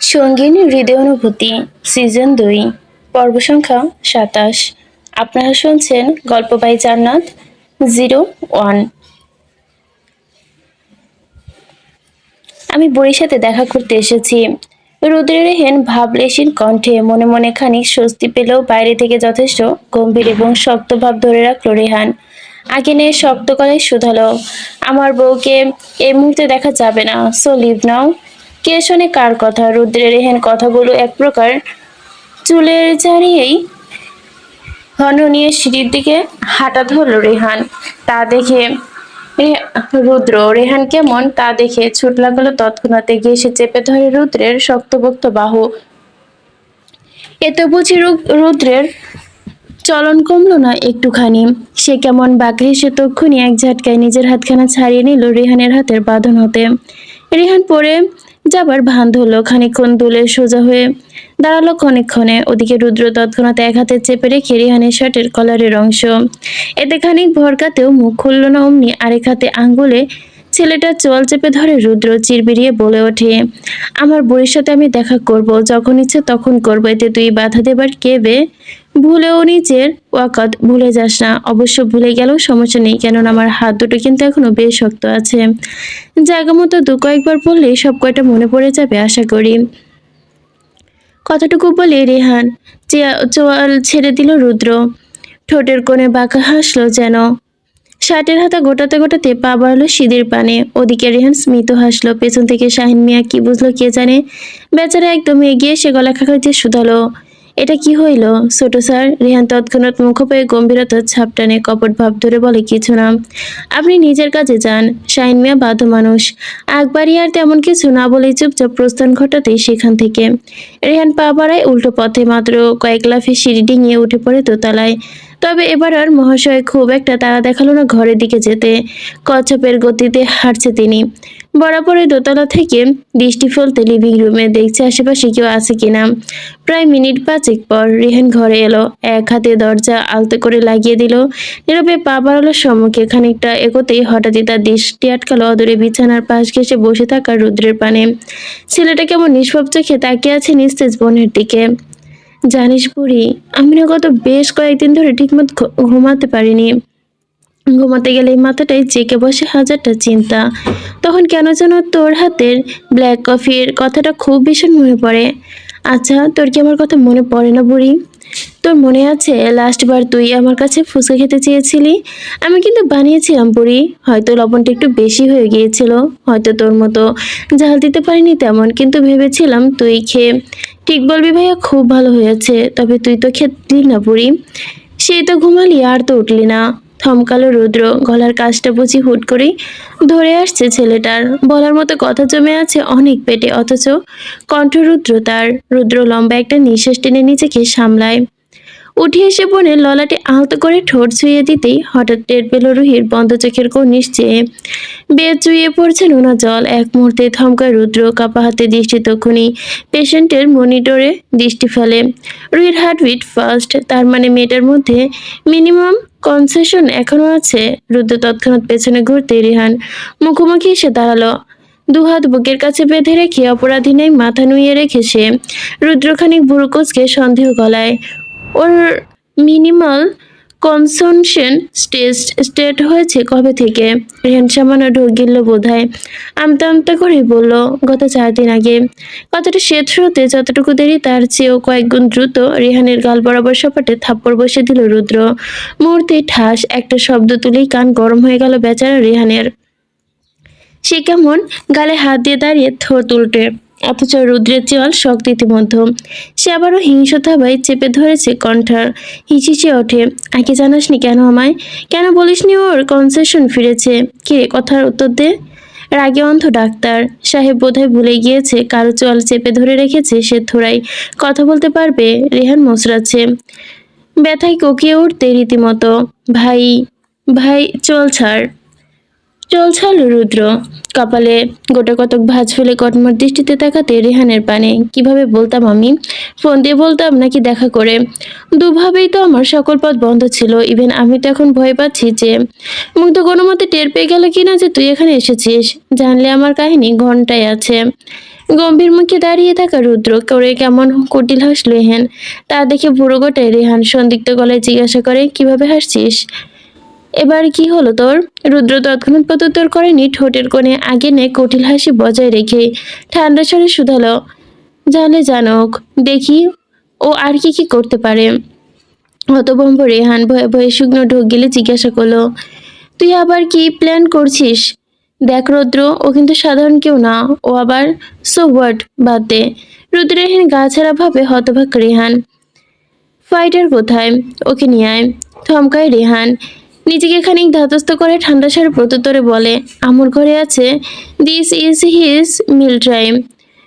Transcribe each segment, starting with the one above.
সঙ্গীন হৃদয় অনুভূতি সিজন ২ পর্ব সংখ্যা ২৭। আপনারা শুনছেন গল্প বাই জান্নাত 01। আমি বুড়ির সাথে দেখা করতে এসেছি। রুদ্রের রেহেন ভাবলেশীন কণ্ঠে মনে মনে খানিক স্বস্তি পেলেও বাইরে থেকে যথেষ্ট গম্ভীর এবং শক্ত ভাব ধরে রাখল রেহান। আগে নিয়ে শক্ত গলায় শুধালো, আমার বউকে এই মুহূর্তে দেখা যাবে না, সো লিভ নাও। কে শোনে কার কথা? রুদ্রের রেহেন কথাগুলো এক প্রকার চুলের চারিয়েই হন নিয়ে সিঁড়ির দিকে হাঁটা ধরল রেহান। তা দেখে রুদ্র রেহান কেমন তা দেখে ছুট লাগালো তৎক্ষণাৎ এগিয়ে এসে চেপে ধরে রুদ্রের শক্তপোক্ত বাহু। এত বুঝি রুদ্রের চলন কমলো না একটুখানি। সে কেমন বাঁকা হেসে তক্ষুনি এক ঝাটকায় নিজের হাতখানা ছাড়িয়ে নিল রেহানের হাতের বাঁধন হতে। রেহান পড়ে যাবার ভান ধরল, খানিকক্ষণ দুলে সোজা হয়ে দাঁড়ালো ক্ষণে। ওদিকে রুদ্র তৎক্ষণাৎ এক হাতে চেপে রেখে রেহানের শার্টের কলারের অংশ। এতে খানিক ভরকাতেও মুখ খুলল না, অমনি আরেক হাতে আঙ্গুলে ছেলেটার চোয়াল চেপে ধরে রুদ্র চিরবিরিয়ে বলে ওঠে, আমার বউয়ের সাথে আমি দেখা করব, যখন ইচ্ছে তখন করব, এতে তুই বাধা দেবার কে বে? ভুলেও নিজের ওয়াকাত ভুলে যাস না। অবশ্য ভুলে গেলেও সমস্যা নেই, কেননা আমার হাত দুটো কিন্তু এখনো বেশ শক্ত আছে। জায়গা মতো দু কয়েকবার পড়লেই সব কয়টা মনে পড়ে যাবে আশা করি। কথাটুকু বলে রেহান চোয়াল ছেড়ে দিল রুদ্র। ঠোঁটের কোণে বাঁকা হাসলো যেন। শার্টের হাতা গোটাতে গোটাতে পা বাড়ালো সিঁড়ির পানে। ওদিকে রেহান স্মিত হাসলো। পেছন থেকে শাহিন মিয়া কি বুঝলো কে জানে, বেচারা একদম এগিয়ে সে গলা খাকাইতে শুধালো, এটা কি হইল ছোট স্যার? রেহান তৎক্ষণাৎ মুখ পেয়ে গম্ভীরতার ছাপ টানে কপট ভাব ধরে বলে, কিছু না, আপনি নিজের কাজে যান। শাহিন মিয়া বাধ্য মানুষ, একবারই আর তেমন কিছু না বলেই চুপচাপ প্রস্থান ঘটাতেই সেখান থেকে রেহান পা বাড়ায় উল্টো পথে। মাত্র কয়েক লাফে সিঁড়ি ডিঙিয়ে উঠে পড়ে দোতলায়। তবে এবার আর মহাশয় খুব একটা তাড়া দেখালো না ঘরের দিকে যেতে। কচ্ছপের গতিতে হাঁটছে তিনি। বরাবরই দোতলা থেকে দৃষ্টি ফেলতে লিভিং রুমে দেখছে আশেপাশে কেউ আছে কিনা। প্রায় মিনিট পাঁচেক পর রেহান ঘরে এলো। এক হাতে দরজা আলতো করে লাগিয়ে দিল। নীরবে পা বাড়ালো সম্মুখে। খানিকটা এগোতেই হঠাৎই তার দৃষ্টি আটকালো অদূরে বিছানার পাশ ঘেঁষে বসে থাকা রুদ্রের পানে। ছেলেটা কেমন নিষ্পাপ চোখে তাকিয়ে আছে নিস্তেজ বোনের দিকে। জানিস বুড়ি, আমি না গত বেশ কয়েকদিন ধরে ঠিকমতো ঘুমাতে পারিনি। ঘুমাতে গেলে মাথাটায় জেঁকে বসে হাজারটা চিন্তা। তখন কেন যেন তোর হাতের ব্ল্যাক কফির কথাটা খুব ভীষণ মনে পড়ে। আচ্ছা, তোর কি আমার কথা মনে পড়ে না বুড়ি? তোর মনে আছে লাস্টবার তুই আমার কাছে ফুচকা খেতে চেয়েছিলি? আমি কিন্তু বানিয়েছিলাম বুড়ি। হয়তো লবণটা একটু বেশি হয়ে গিয়েছিল, হয়তো তোর মতো ঝাল দিতে পারিনি তেমন, কিন্তু ভেবেছিলাম তুই খেয়ে ঠিক বলবি ভাইয়া খুব ভালো হয়েছে। তবে তুই তো খেলি না বুড়ি, সেই তো ঘুমালি আর তো উঠলি না। থমকালো রুদ্র। গলার কাজটা বুঝি হুট করেই ধরে আসছে ছেলেটার। বলার মতো কথা জমে আছে অনেক পেটে, অথচ কণ্ঠ রুদ্র তার। রুদ্র লম্বা একটা নিঃশ্বাস টেনে নিজেকে সামলায়। উঠে এসে বোনের ললাটে আলতো করে ঠোঁট ছুঁয়ে দিতেই হঠাৎ টের পেল রুহির বন্ধ চোখের কর্নিশ চেয়ে বেয়ে চুইয়ে পড়ছে নোনা জল। এক মুহূর্তে থমকায় রুদ্র, কাপা হাতে দৃষ্টি তক্ষুনি পেশেন্টের মনিটরে দৃষ্টি ফেলে। রুহির হার্টবিট ফার্স্ট, তার মানে মেয়েটার মধ্যে মিনিমাম কনসেশন এখনো আছে। রুদ্র তৎক্ষণাৎ পেছনে ঘুরতে রেহান মুখোমুখি এসে দাঁড়ালো। দুহাত বুকের কাছে বেঁধে রেখে অপরাধী নেই মাথা নুইয়ে রেখে সে রুদ্রখানিক ভুরু কুঁচকে সন্দেহ গলায়, ওর মিনিমাল কনসেশন স্টেট হয়েছে কবে থেকে? রেহান সামান্য ঢোক গিলল বোধহয়। আমতা আমতা করে বলল, গত 4 দিন আগে। কথাটা শেষ হতে যতটুকু দেরি তার চেয়েও কয়েক গুণ দ্রুত রেহানের গাল বরাবর সপাটে থাপ্পড় বসে দিল রুদ্র। মুহূর্তে ঠাস একটা শব্দ তুলেই কান গরম হয়ে গেল বেচারা রেহানের। সে কেমন গালে হাত দিয়ে দাঁড়িয়ে থোড় উল্টে, অথচ রুদ্রের চোয়াল শক্তিতে মধ্যম। সে আবারও হিংস্র থাবায় চেপে ধরেছে কণ্ঠার। হিচিচে ওঠে, আগে জানাসনি কেন আমায়? কেন বলিসনি ওর কনসেশন ফিরেছে? কে কথার উত্তর দে। রাগে অন্ধ ডাক্তার সাহেব বোধহয় ভুলে গিয়েছে কারো চোয়াল চেপে ধরে রেখেছে সে থোড়াই কথা বলতে পারবে। রেহান মোচড়াচ্ছে, ব্যথায় কোকিয়ে উঠতে রীতিমতো। ভাই ভাই চল ছাড়। চল ছাড়ল রুদ্র। কপালে গোটা কতক ভাঁজ ফেলে কটমট দৃষ্টিতে তাকাতে রেহানের পানে। কিভাবে বলতাম আমি? ফোন দিয়ে বলতাম নাকি দেখা করে? দুভাবেই তো আমার সকল পথ বন্ধ ছিল। ইভেন আমি তো এখন ভয় পাচ্ছি যে মুগ্ধ কোনো মতে টের পেয়ে গেল কিনা যে তুই এখানে এসেছিস। জানলে আমার কাহিনী ঘন্টায় আছে। গম্ভীর মুখে দাঁড়িয়ে থাকা রুদ্র করে কেমন কুটিল হাসলো এহেন। তা দেখে বুড়ো গোটায় রেহান সন্দিগ্ধ গলায় জিজ্ঞাসা করে, কিভাবে হাসছিস? এবার কি হলো তোর? রুদ্র তৎক্ষণাৎ প্রত্যুত্তর করেনি, ঠোঁটের কোণে আগেনে কুটিল হাসি বজায় রেখে ঠান্ডা স্বরে শুধালো, জানে জানুক, দেখি ও আর কি কি করতে পারে। হতভম্ব রেহান ভয়ে ভয়ে শুকনো ঢোক গিলে জিজ্ঞাসা করলো, তুই আবার কি প্ল্যান করছিস? দেখ রুদ্র, ও কিন্তু সাধারণ কেউ না, ও আবার সো হোয়াট, বাদ দে। রুদ্রের গা ছাড়া ভাবে হতভাগ রেহান। ফাইটার কোথায়? ওকে নিয়ে আয়, থমকায় রেহান। নিজেকে খানিক ধাতস্থ করে ঠান্ডা স্বরে প্রত্যুত্তরে বলে, আমুর ঘরে আছে, this is his meal time.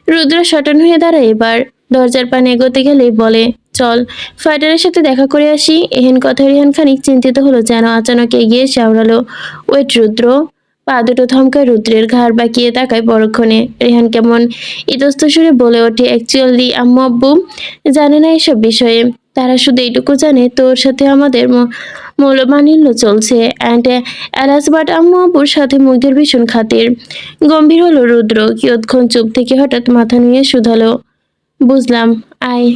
Rudra শটান হয়ে দাঁড়ায় এবার। দরজার পানে এগোতে গেলেই বলে, চল ফাইটারের সাথে দেখা করে আসি। এহেন কথায় রেহান খানিক চিন্তিত হলো, যেন আচানক এগিয়ে শাওরালো, ওয়েট রুদ্র। পা দুটো থমকায় রুদ্রের, ঘাড় বাঁকিয়ে তাকায় পরক্ষণে। রেহান কেমন ইতস্ত সুরে বলে ওঠে, অ্যাকচুয়ালি আম্মু আব্বু জানে না এসব বিষয়ে। তারা শুধু এইটুকু জানে তোর সাথে আমাদের মৌলমানিল্য চলছে অ্যান্ড অ্যালাস, বাট আম্মু আব্বুর সাথে মুগ্ধের ভীষণ খাতির। গম্ভীর হলো রুদ্র, কিয়ৎক্ষণ চুপ থেকে হঠাৎ মাথা নিয়ে শুধালো, বুঝলাম, আয়।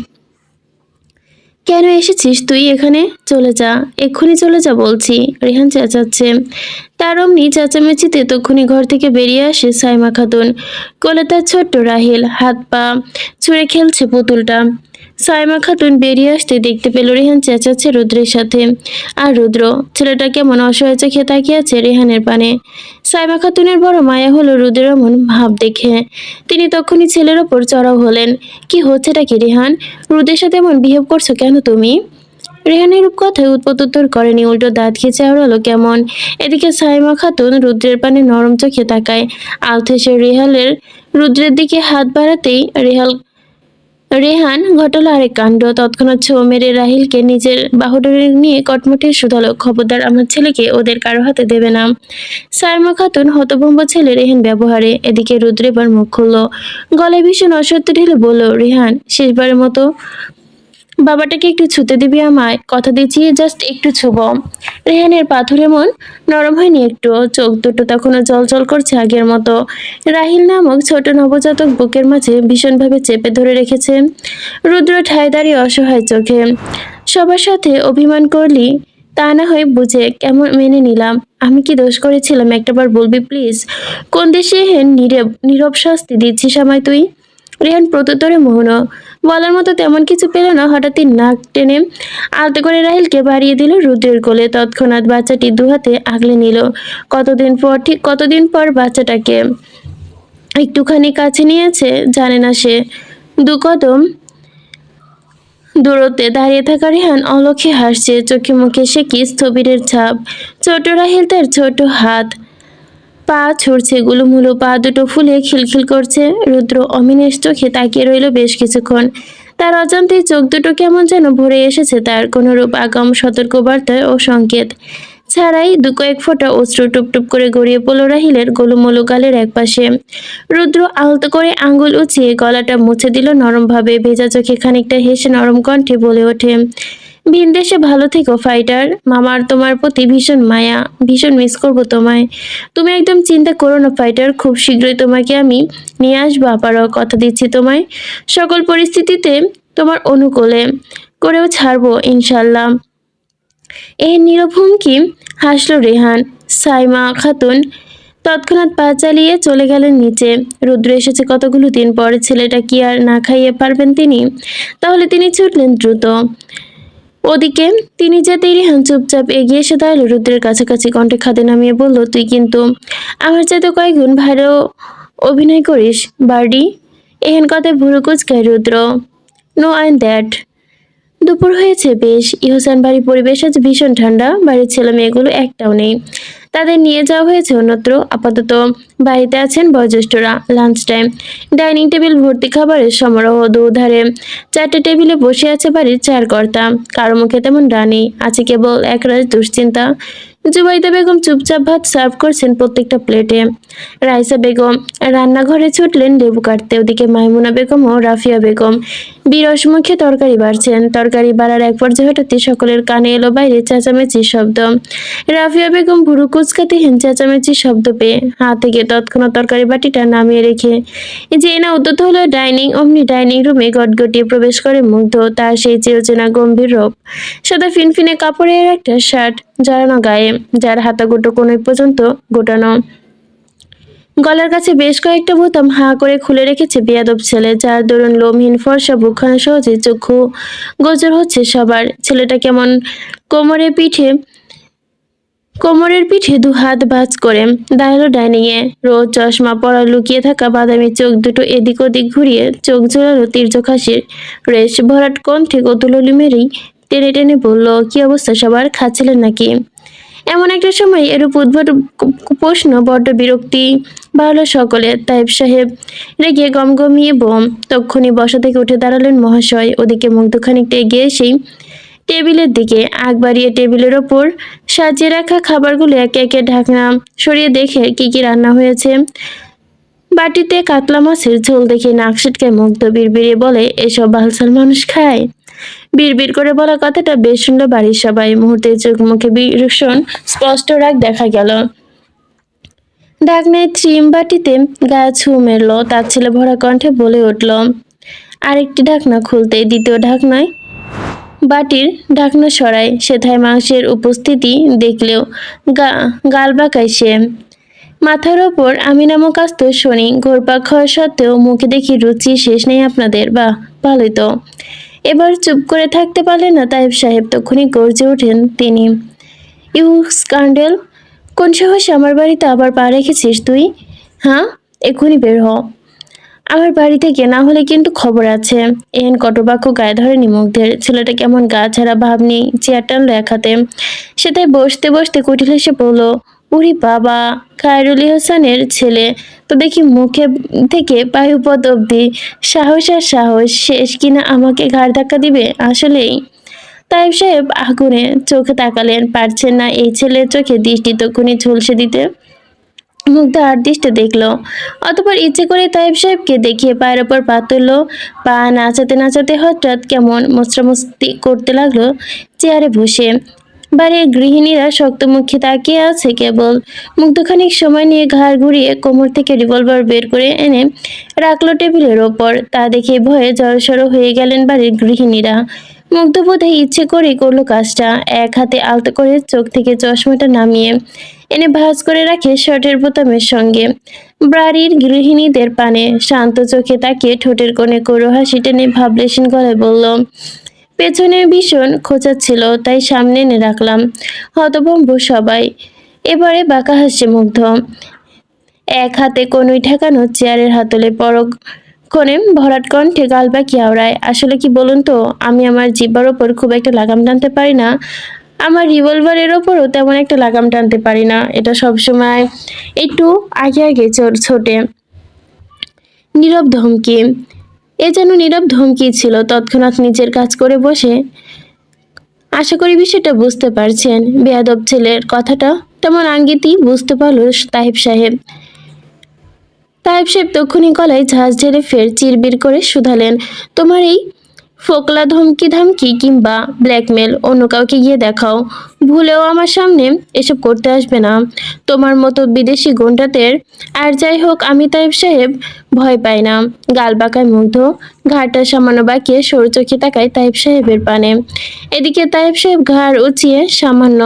কেন এসেছিস তুই এখানে? চলে যা, এক্ষুনি চলে যা বলছি। রেহান চেঁচাচ্ছে। তার অমনি চেঁচামেচিতে তক্ষুনি ঘর থেকে বেরিয়ে আসে সাইমা খাতুন। কোলে তার ছোট্ট রাহিল, হাত পা ছুঁড়ে খেলছে পুতুলটা। সাইমা খাতুন বেরিয়ে আসতে দেখতে পেল রেহান চেঁচাচ্ছে রুদ্রের সাথে। আর রুদ্র ছেলেটা কেমন অসহায় চোখে তাকিয়ে আছে রেহানের পানে। সাইমা খাতুনের বড় মায়া হলো রুদ্রের এমন ভাব দেখে। তিনি তখনই ছেলের ওপর চড়াও হলেন। কি হচ্ছেটা কি রেহান? রুদ্রের সাথে এমন বিহেভ করছো কেন তুমি? রেহানের কথায় উত্তর করেনি, উল্টো দাঁত খেয়ে চাওড়ালো কেমন। এদিকে সাইমা খাতুন রুদ্রের পানে নরম চোখে তাকায়। আলতো সে রুদ্রের দিকে হাত বাড়াতেই রেহান ঘটালো আরেক কাণ্ড। তৎক্ষণাৎ ছো মেরে রাহিলকে নিজের বাহুডোরে নিয়ে কটমটে শুধালো, খবরদার আমার ছেলেকে ওদের কারো হাতে দেবে না। সাইমা খাতুন হতভম্ব ছেলে রেহান ব্যবহারে। এদিকে রুদ্র এবার মুখ খুলল, গলায় ভীষণ অসত্য ঢেলে বলল, রেহান শেষবারের মতো বাবাটাকে একটু ছুতে দিবি আমায়? কথা দিচ্ছি, জাস্ট একটু ছুব। রেহানের পাথুরে মন নরম হয়নি একটু, চোখ দুটো তখনও জল করছে আগের মতো। রাহিল নামক ছোট নবজাতক বুকের মাঝে ভীষণভাবে চেপে ধরে রেখেছে। রুদ্র ঠায় দাঁড়িয়ে অসহায় চোখে। সবার সাথে অভিমান করলি, তা না হয় বুঝে কেমন মেনে নিলাম। আমি কি দোষ করেছিলাম একটাবার বলবি প্লিজ? কোন দেশে হেন নীরব শাস্তি দিচ্ছিস আমায় তুই? রেহান প্রত্যুত্তরে মৌন। বলার মতো তেমন কিছু পেল না। হঠাৎই নাক টেনে আলতো করে রাহিলকে বাড়িয়ে দিল রুদ্রের কোলে। তৎক্ষণাৎ বাচ্চাটি দুহাতে আগলে নিল। ঠিক কতদিন পর বাচ্চাটাকে একটুখানি কাছে নিয়েছে জানে না সে। দু কদম দূরত্বে দাঁড়িয়ে থাকা রেহান অলক্ষে হাসছে, চোখে মুখে সে কি স্থবিরের ছাপ। ছোট রাহিল তার ছোট হাত পা ছুড়ছে, গুলুমুলু পা দুটো ফুলে খিলখিল করছে। রুদ্র অমিনেশ চোখে তাকিয়ে রইল বেশ কিছুক্ষণ। তার অজান্তেই চোখ দুটো কেমন যেন ভরে এসেছে তার, কোনরূপ আগাম সতর্কবার্তা ও সংকেত ছাড়াই দু কয়েক ফোঁটা অশ্রু টুপটুপ করে গড়িয়ে পড়ল রাহিলের গোলুমোলু গালের একপাশে। রুদ্র আলতো করে আঙ্গুল উঁচিয়ে গলাটা মুছে দিল নরমভাবে। ভেজা চোখে খানিকটা হেসে নরম কণ্ঠে বলে ওঠে, ভিনদেশে ভালো থেকো ফাইটার। মামার তোমার প্রতি ভীষণ মায়া, ভীষণ মিস করবো তোমায়। তুমি একদম চিন্তা করো না ফাইটার, খুব শীঘ্রই তোমাকে আমি নিয়ে আসবো আবারও, কথা দিচ্ছি তোমায়। সকল পরিস্থিতিতে তোমার অনুকূলে করেও ছাড়বো ইনশাল্লাহ। এই নীরব হুমকি হাসল রেহান। সাইমা খাতুন তৎক্ষণাৎ পা চালিয়ে চলে গেলেন নিচে। রুদ্র এসেছে কতগুলো দিন পর, ছেলেটা কি আর না খাইয়ে পারবেন তিনি? তাহলে তিনি ছুটলেন দ্রুত। ওদিকে তিনি যেতেই রেহান চুপচাপ এগিয়ে এসে দাঁড়ালো রুদ্রের কাছাকাছি, কণ্ঠে খাদে নামিয়ে বলল, তুই কিন্তু আমার চাইতে কয়েক গুণ ভালো অভিনয় করিস বার্ডি। এহেন কথায় ভুরু কুচকায় রুদ্র। নো আইন দ্যাট। দুপুর হয়েছে বেশ। ইহসান বাড়ির পরিবেশ আজ ভীষণ ঠান্ডা। বাড়ির ছেলে মেয়েগুলো একটাও নেই, তাদের নিয়ে যাওয়া হয়েছে অন্যত্র। আপাতত বাড়িতে আছেন বয়োজ্যেষ্ঠরা। লাঞ্চ টাইম, ডাইনিং টেবিল ভর্তি খাবারের সমারোহ। দুধারে চারটে টেবিলে বসে আছে বাড়ির চার কর্তা। কারো মুখে তেমন রানী, আছে কেবল একরাশ দুশ্চিন্তা। জুবাইদা বেগম চুপচাপ ভাত সার্ভ করছেন প্রত্যেকটা প্লেটে। রাইসা বেগম রান্নাঘরে ছুটলেন লেবু কাটতে। ওদিকে মাইমুনা বেগম ও রাফিয়া বেগম বিরস মুখে তরকারি বাড়ছেন। তরকারি বাড়ার এক পর্যায়ে হঠাৎই সকলের কানে এলো বাইরে চেঁচামেচির শব্দ। রাফিয়া বেগম ভুরু কুঁচকাতেহীন চেঁচামেচির শব্দ পেয়ে হাত থেকে তৎক্ষণাৎ তরকারি বাটিটা নামিয়ে রেখে যে এনা উদ্যত হলো অমনি ডাইনিং রুমে গটগটিয়ে প্রবেশ করে মুগ্ধ। তার সেই চিরচেনা গম্ভীর রূপ, সাদা ফিনফিনে কাপড়ের একটা শার্ট জড়ানো গায়ে, যার হাতাগোটো কোনোই পর্যন্ত গোটানো, গলার কাছে বেশ কয়েকটা বোতাম হাঁ করে খুলে রেখেছে বেয়াদব ছেলে, যার দরুন লোমহীন ফর্সা বুকখানা সহজে চক্ষু গোচর হচ্ছে সবার। ছেলেটা কেমন কোমরে পিঠে কোমরের পিঠে দু হাত ভাঁজ করে দাঁড়ালো ডাইনিং এ। রোজ চশমা পরা লুকিয়ে থাকা বাদামি চোখ দুটো এদিক ওদিক ঘুরিয়ে চোখ জোড়ালো তীর্যক হাসির রেশ ভরাট কণ্ঠে কৌতূহলী মেরেই টেনে টেনে বলল, কি অবস্থা সবার, খাচ্ছিলেন নাকি? এমন একটা সময় এরূপ উদ্ভট প্রশ্ন বড্ড বিরক্তি বাড়ল সকলে। তাইব সাহেব রেগে গমগমিয়ে বোম। তক্ষুনি বসা থেকে উঠে দাঁড়ালেন মহাশয়। ওদিকে মুগ্ধ খানিকটা এগিয়ে এসেই টেবিলের দিকে আগ বাড়িয়ে টেবিলের ওপর সাজিয়ে রাখা খাবারগুলো একে একে ঢাকনা সরিয়ে দেখে কি কি রান্না হয়েছে। বাটিতে কাতলা মাছের ঝোল দেখে নাক সিটকায় মুগ্ধ। বিড়বিড়িয়ে বলে, এসব বালসাল মানুষ খায়? বিড়বিড় করে বলা কথাটা বেশ শুনল বাড়ির সবাই। মুহূর্তে চোখ মুখে ভীষণ স্পষ্ট রাগ দেখা গেল। ঢাকনায় ত্রিম বাটিতে গায়ে ছু মেরল। তার ছেলে ভরা কণ্ঠে বলে উঠল, আরেকটি ঢাকনা খুলতে দ্বিতীয় ঢাকনায় বাটির ঢাকনা সরায়। সেথায় মাংসের উপস্থিতি দেখলেও গাল বাঁকায় সে। মাথার ওপর আমি নামক আস্ত শনি ঘোরপাক হওয়া সত্ত্বেও মুখে দেখি রুচি শেষ নেই আপনাদের। বাহ, ভালোই তো। এবার চুপ করে থাকতে পারলেন না তাইব সাহেব। তখনই গর্জে ওঠেন তিনি, ইউ স্কান্ডেল, কোন সাহসে আমার বাড়িতে আবার পা রেখেছিস তুই? হ্যাঁ, এক্ষুনি বের হ আমার বাড়ি থেকে, না হলে কিন্তু খবর আছে। এহেন কটবাক্য গায়ে ধরেনি মুগ্ধের। ছেলেটা কেমন গা ছাড়া ভাব নিয়ে চেয়ার টানলো এক হাতে। সেটাই বসতে বসতে কুটিল এসে বলল, উরি বাবা, খায়রুল হাসানের ছেলে তো দেখি মুখে থেকে পায়ুপথ অব্দি সাহস আর সাহস, শেষ কিনা আমাকে ঘাড় ধাক্কা দিবে। আসলেই তাইব সাহেব আগুনে চোখে তাকালেন, পারছেন না এই ছেলের চোখে দৃষ্টি তখনই ঝলসে দিতে। মুগ্ধ আর দৃষ্টে দেখলো, অতপর ইচ্ছে করে তাইব সাহেবকে দেখিয়ে পায়ের ওপর পা তুললো। পা নাচাতে নাচাতে হঠাৎ কেমন মোচড়ামস্তি করতে লাগলো চেয়ারে বসে। বাড়ির গৃহিণীরা শক্ত মুখে তাকিয়ে আছে কেবল। মুগ্ধ খানিক সময় নিয়ে ঘাড় ঘুরিয়ে কোমর থেকে রিভলভার বের করে এনে রাখলো টেবিলের ওপর। তা দেখে ভয়ে জড়সড় হয়ে গেলেন বাড়ির গৃহিণীরা। মুগ্ধ বোধহয় ইচ্ছে করেই করলো কাজটা। এক হাতে আলতো করে চোখ থেকে চশমাটা নামিয়ে এনে ভাঁজ করে রাখে শার্টের বোতামের সঙ্গে। বাড়ির গৃহিণীদের পানে শান্ত চোখে তাকিয়ে ঠোঁটের কোণে করো হাসি টেনে ভাবলেশীন গলায় বলল, পেছনে ভীষণ খোঁচাচ্ছিল তাই সামনে এনে রাখলাম। হতভম্ব সবাই। এবারে বাঁকা হাসছে মুগ্ধ। এক হাতে কনুই ঠেকানো চেয়ারের হাতলে পরক ক্ষণে ভরাট কণ্ঠে গাল বাঁকিয়ে আওড়ায়, আসলে কি বলুন তো, আমি আমার জিব্বার ওপর খুব একটা লাগাম টানতে পারি না। আমার রিভলভারের ওপরও তেমন একটা লাগাম টানতে পারি না। এটা সবসময় একটু আগে আগে ছোটে। নীরব ধমকি। এ যেন নীরব ধমকি ছিল। তৎক্ষণাৎ নিজের কাজ করে বসে আশা করি বিষয়টা বুঝতে পারছেন। বেয়াদব ছেলের কথাটা তেমন আঙ্গিকই বুঝতে পারল তাইব সাহেব। তাইব সাহেব তক্ষুনি গলায় ঝাঁজ ঝেড়ে ফের চিরবির করে শুধালেন, তোমার এই ফোকলা ধমকি ধামকি কিংবা ব্ল্যাকমেল অন্য কাউকে গিয়ে দেখাও। ভুলেও আমার সামনে এসব করতে আসবে না তোমার মতো বিদেশি গুন্ডাদের। আর যাই হোক, আমি তাইব সাহেব ভয় পাই না। গাল বাঁকায় মুগ্ধ। ঘাড়টা সামান্য বাঁকিয়ে সরু চোখে তাকায় তাইব সাহেবের পানে। এদিকে তাইব সাহেব ঘাড় উঁচিয়ে সামান্য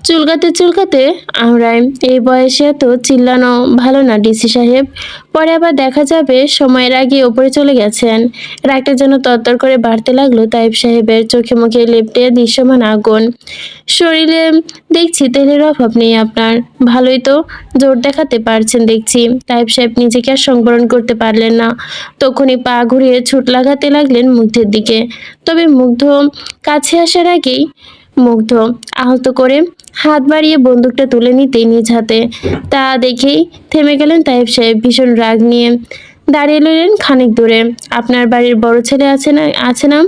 চুলকাতে চুলকাতে আমরাই, এই বয়সে এত চিল্লানো ভালো না ডিসি সাহেব। পরে আবার দেখা যাবে সময়ের আগে ওপরে চলে গেছেন। রাগটা যেন তরতর করে বাড়তে লাগলো তাইব সাহেবের। চোখে মুখে লেপ্টে দৃশ্যমান আগুন। শরীরে দেখছি তেলের অভাব নেই আপনার। ভালোই তো জোর দেখাতে পারছেন দেখছি। তাইব সাহেব নিজেকে আর সংবরণ করতে পারলেন না। তখনই পা ঘুরিয়ে ছুট লাগাতে লাগলেন মুগ্ধের দিকে। তবে মুগ্ধ কাছে আসার আগেই মুগ্ধ আহত করে হাত বাড়িয়ে বন্দুকটা তুলে নিতেই নিজ হাতে। তা দেখেই থেমে গেলেন তাইব সাহেব। ভীষণ রাগ নিয়ে দাঁড়িয়ে রইলেন খানিক দূরে। আপনার বাড়ির বড় ছেলে আছে না,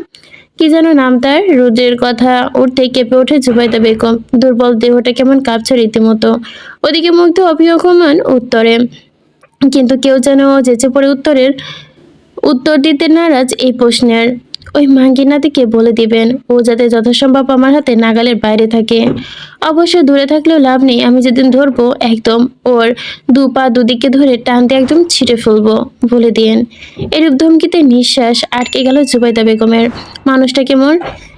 কি যেন নাম তার? রুদ্রের কথা উঠতে কেঁপে ওঠে জুবাইদা বেগম। দুর্বল দেহটা কেমন কাঁপছে রীতিমতো। ওদিকে মুগ্ধ অভিযোগমান উত্তরে, কিন্তু কেউ যেন যেচে পড়ে উত্তর দিতে নারাজ এই প্রশ্নের। ওই মাঙ্গিনাতিকে বলে দিবেন ও যাতে যথাসম্ভব আমার হাতে নাগালের বাইরে থাকে। অবশ্য দূরে থাকলেও লাভ নেই, আমি যেদিন ধরবো একদম ওর দু পা দুদিকে ধরে টান দিয়ে একদম ছিঁড়ে ফেলবো বলে দিয়েন। এরূপ ধমকিতে নিঃশ্বাস আটকে গেল জুবাইদা বেগমের। মানুষটা কেমন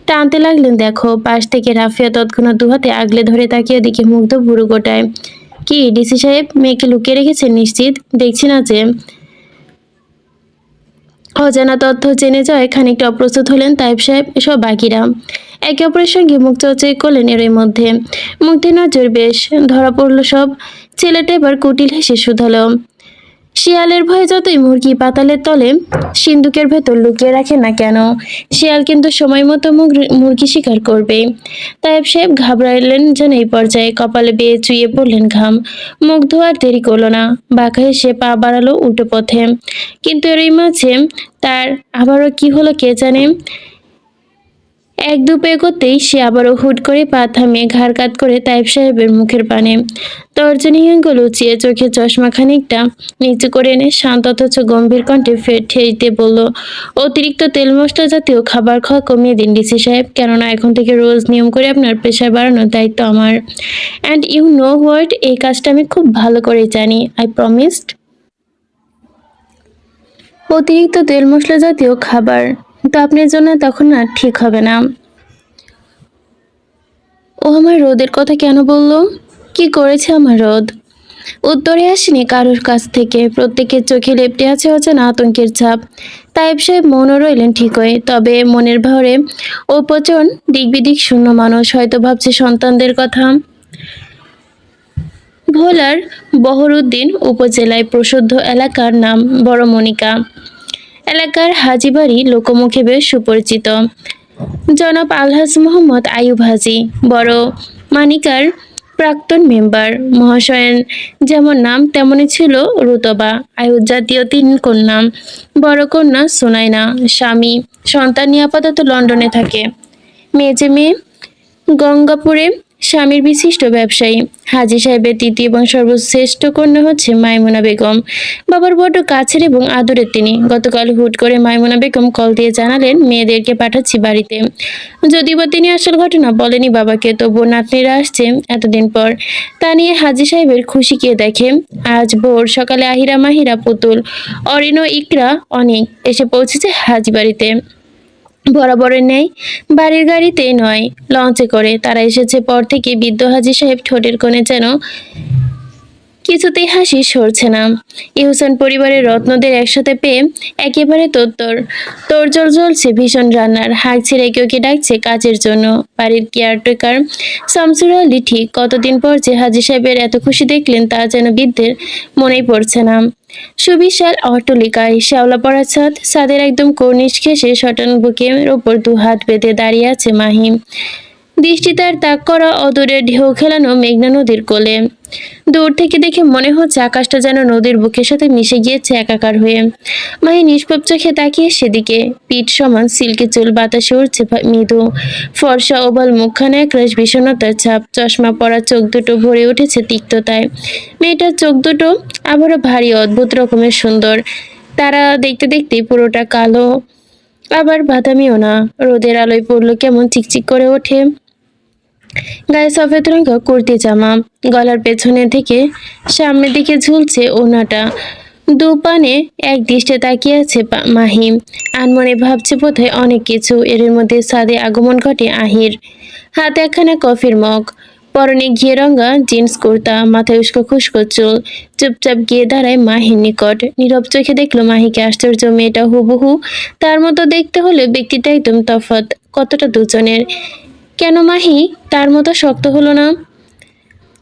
টানতে লাগলেন দেখো। পাশ থেকে রাফিয়া তৎক্ষণাৎ দুহাতে আগলে ধরে তাকিয়ে দিকে মুগ্ধ ভুরু গোটায়। কি ডিসি সাহেব, মেয়েকে লুকিয়ে রেখেছেন নিশ্চিত? দেখছি না যে। অজানা তথ্য জেনে যাওয়ায় খানিকটা অপ্রস্তুত হলেন তাইব সাহেব এসব বাকিরা। একে অপরের সঙ্গে মুখ চৌচাই করলেন এরই মধ্যে। মুগ্ধে নজর বেশ ধরা পড়ল সব। ছেলেটা এবার কুটিল হেসে শুধালো, শিয়ালের ভয়ে যতই মুরগি পাতালের তলে সিন্দুকের ভেতর লুকিয়ে রাখে না কেন, শিয়াল কিন্তু সময় মতো মুরগি শিকার করবে। তাইব সাহেব ঘাবড়াইলেন যেন এই পর্যায়ে, কপালে বেয়ে চুইয়ে পড়লেন ঘাম। মুখ ধোয়ার দেরি করলো না, বাঁকা হেসে পা বাড়ালো উল্টো পথে। কিন্তু এরই মাঝে তার আবারও কি হলো কে জানে। এক দু পা এগোতেই সে আবারও হুট করে পা থামিয়ে ঘাড় কাত করে তাইব সাহেবের মুখের পানে তর্জনী আঙ্গুল উঁচিয়ে চোখে চশমা খানিকটা নিচু করে এনে শান্ত অথচ গম্ভীর কণ্ঠে ফের ঠেস দিয়ে বলল, অতিরিক্ত তেল মশলা জাতীয় খাবার খাওয়া কমিয়ে দিন ডিসি সাহেব, কেননা এখন থেকে রোজ নিয়ম করে আপনার প্রেশার বাড়ানোর দায়িত্ব আমার। অ্যান্ড ইউ নো হোয়াট, এই কাজটা আমি খুব ভালো করে জানি, আই প্রমিসড। অতিরিক্ত তেল মশলা জাতীয় খাবার তো আপনার জন্য তখন আর ঠিক হবে না। ও আমার রোদের কথা কেন বলল? কি করেছে আমার রোদ? উত্তরে আসেনি কারোর কাছ থেকে। প্রত্যেকের চোখে লেপ্টে আছে অচেনা আতঙ্কের ছাপ। তাইব সাহেব মনও রইলেন ঠিক হয়ে, তবে মনের ভরে ও পচন দিকবিদিক শূন্য মানুষ, হয়তো ভাবছে সন্তানদের কথা। ভোলার বহরউদ্দিন উপজেলায় প্রসিদ্ধ এলাকার নাম বড়মনিকা। এলাকার হাজিবাড়ি লোকমুখে বেশ সুপরিচিত। জনাব আলহাজ মোহাম্মদ আইয়ুব হাজি বড় মানিকার প্রাক্তন মেম্বার মহাশয়ের যেমন নাম তেমনই ছিল রুতবা। আইয়ুব জাতীয় তিন কন্যা, বড় কন্যা সুনাইনা, স্বামী সন্তান নিয়ে আপাতত লন্ডনে থাকে। মেয়ে মেয়ে গঙ্গাপুরে স্বামীর বিশিষ্ট ব্যবসায়ী। হাজী সাহেবের তৃতীয় এবং সর্বশ্রেষ্ঠ কন্যা হচ্ছে মাইমুনা বেগম। বাবার বড্ড কাছের এবং আদরের তিনি। গতকাল হুট করে মাইমুনা বেগম কল দিয়ে জানালেন মেয়েদেরকে পাঠাচ্ছি বাড়িতে। যদিও বা তিনি আসল ঘটনা বলেনি বাবাকে, তবুও নাতনিরা আসছে এতদিন পর, তা নিয়ে হাজী সাহেবের খুশি কে দেখে। আজ ভোর সকালে আহিরা, মাহিরা, পুতুল, অরিন ও ইকরা অনেক এসে পৌঁছেছে হাজী বাড়িতে। বরাবরের ন্যায় বাড়ির গাড়িতে নয়, লঞ্চে করে তারা এসেছে পর থেকে বৃদ্ধ হাজী সাহেব ঠোঁটের কোণে যেন কিছুতেই হাসি সরছে না। ইহসান পরিবারের রত্নদের একসাথে পেয়ে একেবারে তোড়জোড় জ্বলছে ভীষণ রান্নার। হাঁক ছেড়ে কেউ কে ডাকছে কাজের জন্য। বাড়ির কেয়ারটেকার শামসুর আলী ঠিক কতদিন পর যে হাজী সাহেবের এত খুশি দেখলেন তা যেন বৃদ্ধের মনেই পড়ছে না। সুবিশাল অট্টালিকায় শ্যাওলা পড়া ছাদ, ছাদের একদম কর্নিশ ঘেঁষে সটান বুকের ওপর দু হাত বেঁধে দাঁড়িয়ে আছে মাহিম। দৃষ্টি তার তাক করা অদূরে ঢেউ খেলানো মেঘনা নদীর কোলে। দূর থেকে দেখে মনে হচ্ছে আকাশটা যেন নদীর বুকের সাথে মিশে গিয়েছে একাকার হয়ে। মাহি নিষ্পাপ চোখে তাকিয়ে সেদিকে। পিঠ সমান সিল্কি চুল, বাতাসে উড়ছে মৃদু। ফর্সা ওভাল মুখখানে একরাশ বিষণ্ণতার ছাপ। চশমা পরা চোখ দুটো ভরে উঠেছে তিক্ততায়। মেয়েটার চোখ দুটো আবারও ভারী অদ্ভুত রকমের সুন্দর। তারা দেখতে দেখতেই পুরোটা কালো, আবার বাদামিও না। রোদের আলোয় পড়লো কেমন চিকচিক করে ওঠে। গায়ে সফেদ রঙা কুর্তি জামা, গলার পেছনে থেকে সামনের দিকে ঝুলছে ওড়নাটা। দু পানে এক দৃষ্টে তাকিয়ে আছে মাহিম। আনমনে ভাবছে বোধহয় অনেক কিছু। এর মধ্যে ছাদে আগমন ঘটে আহির। হাতে একখানা কফির মগ, পরনে ঘিয়ে রঙা জিন্স কুর্তা, মাথায় উস্কো খুস্কো চুল। চুপচাপ গিয়ে দাঁড়ায় মাহির নিকট। নীরব চোখে দেখলো মাহিকে। আশ্চর্য, মেয়েটা হুবহু তার মতো দেখতে হলেও ব্যক্তিটা একদম তফাৎ। কতটা দুজনের। কেন মাহি তার মতো শক্ত হলো না?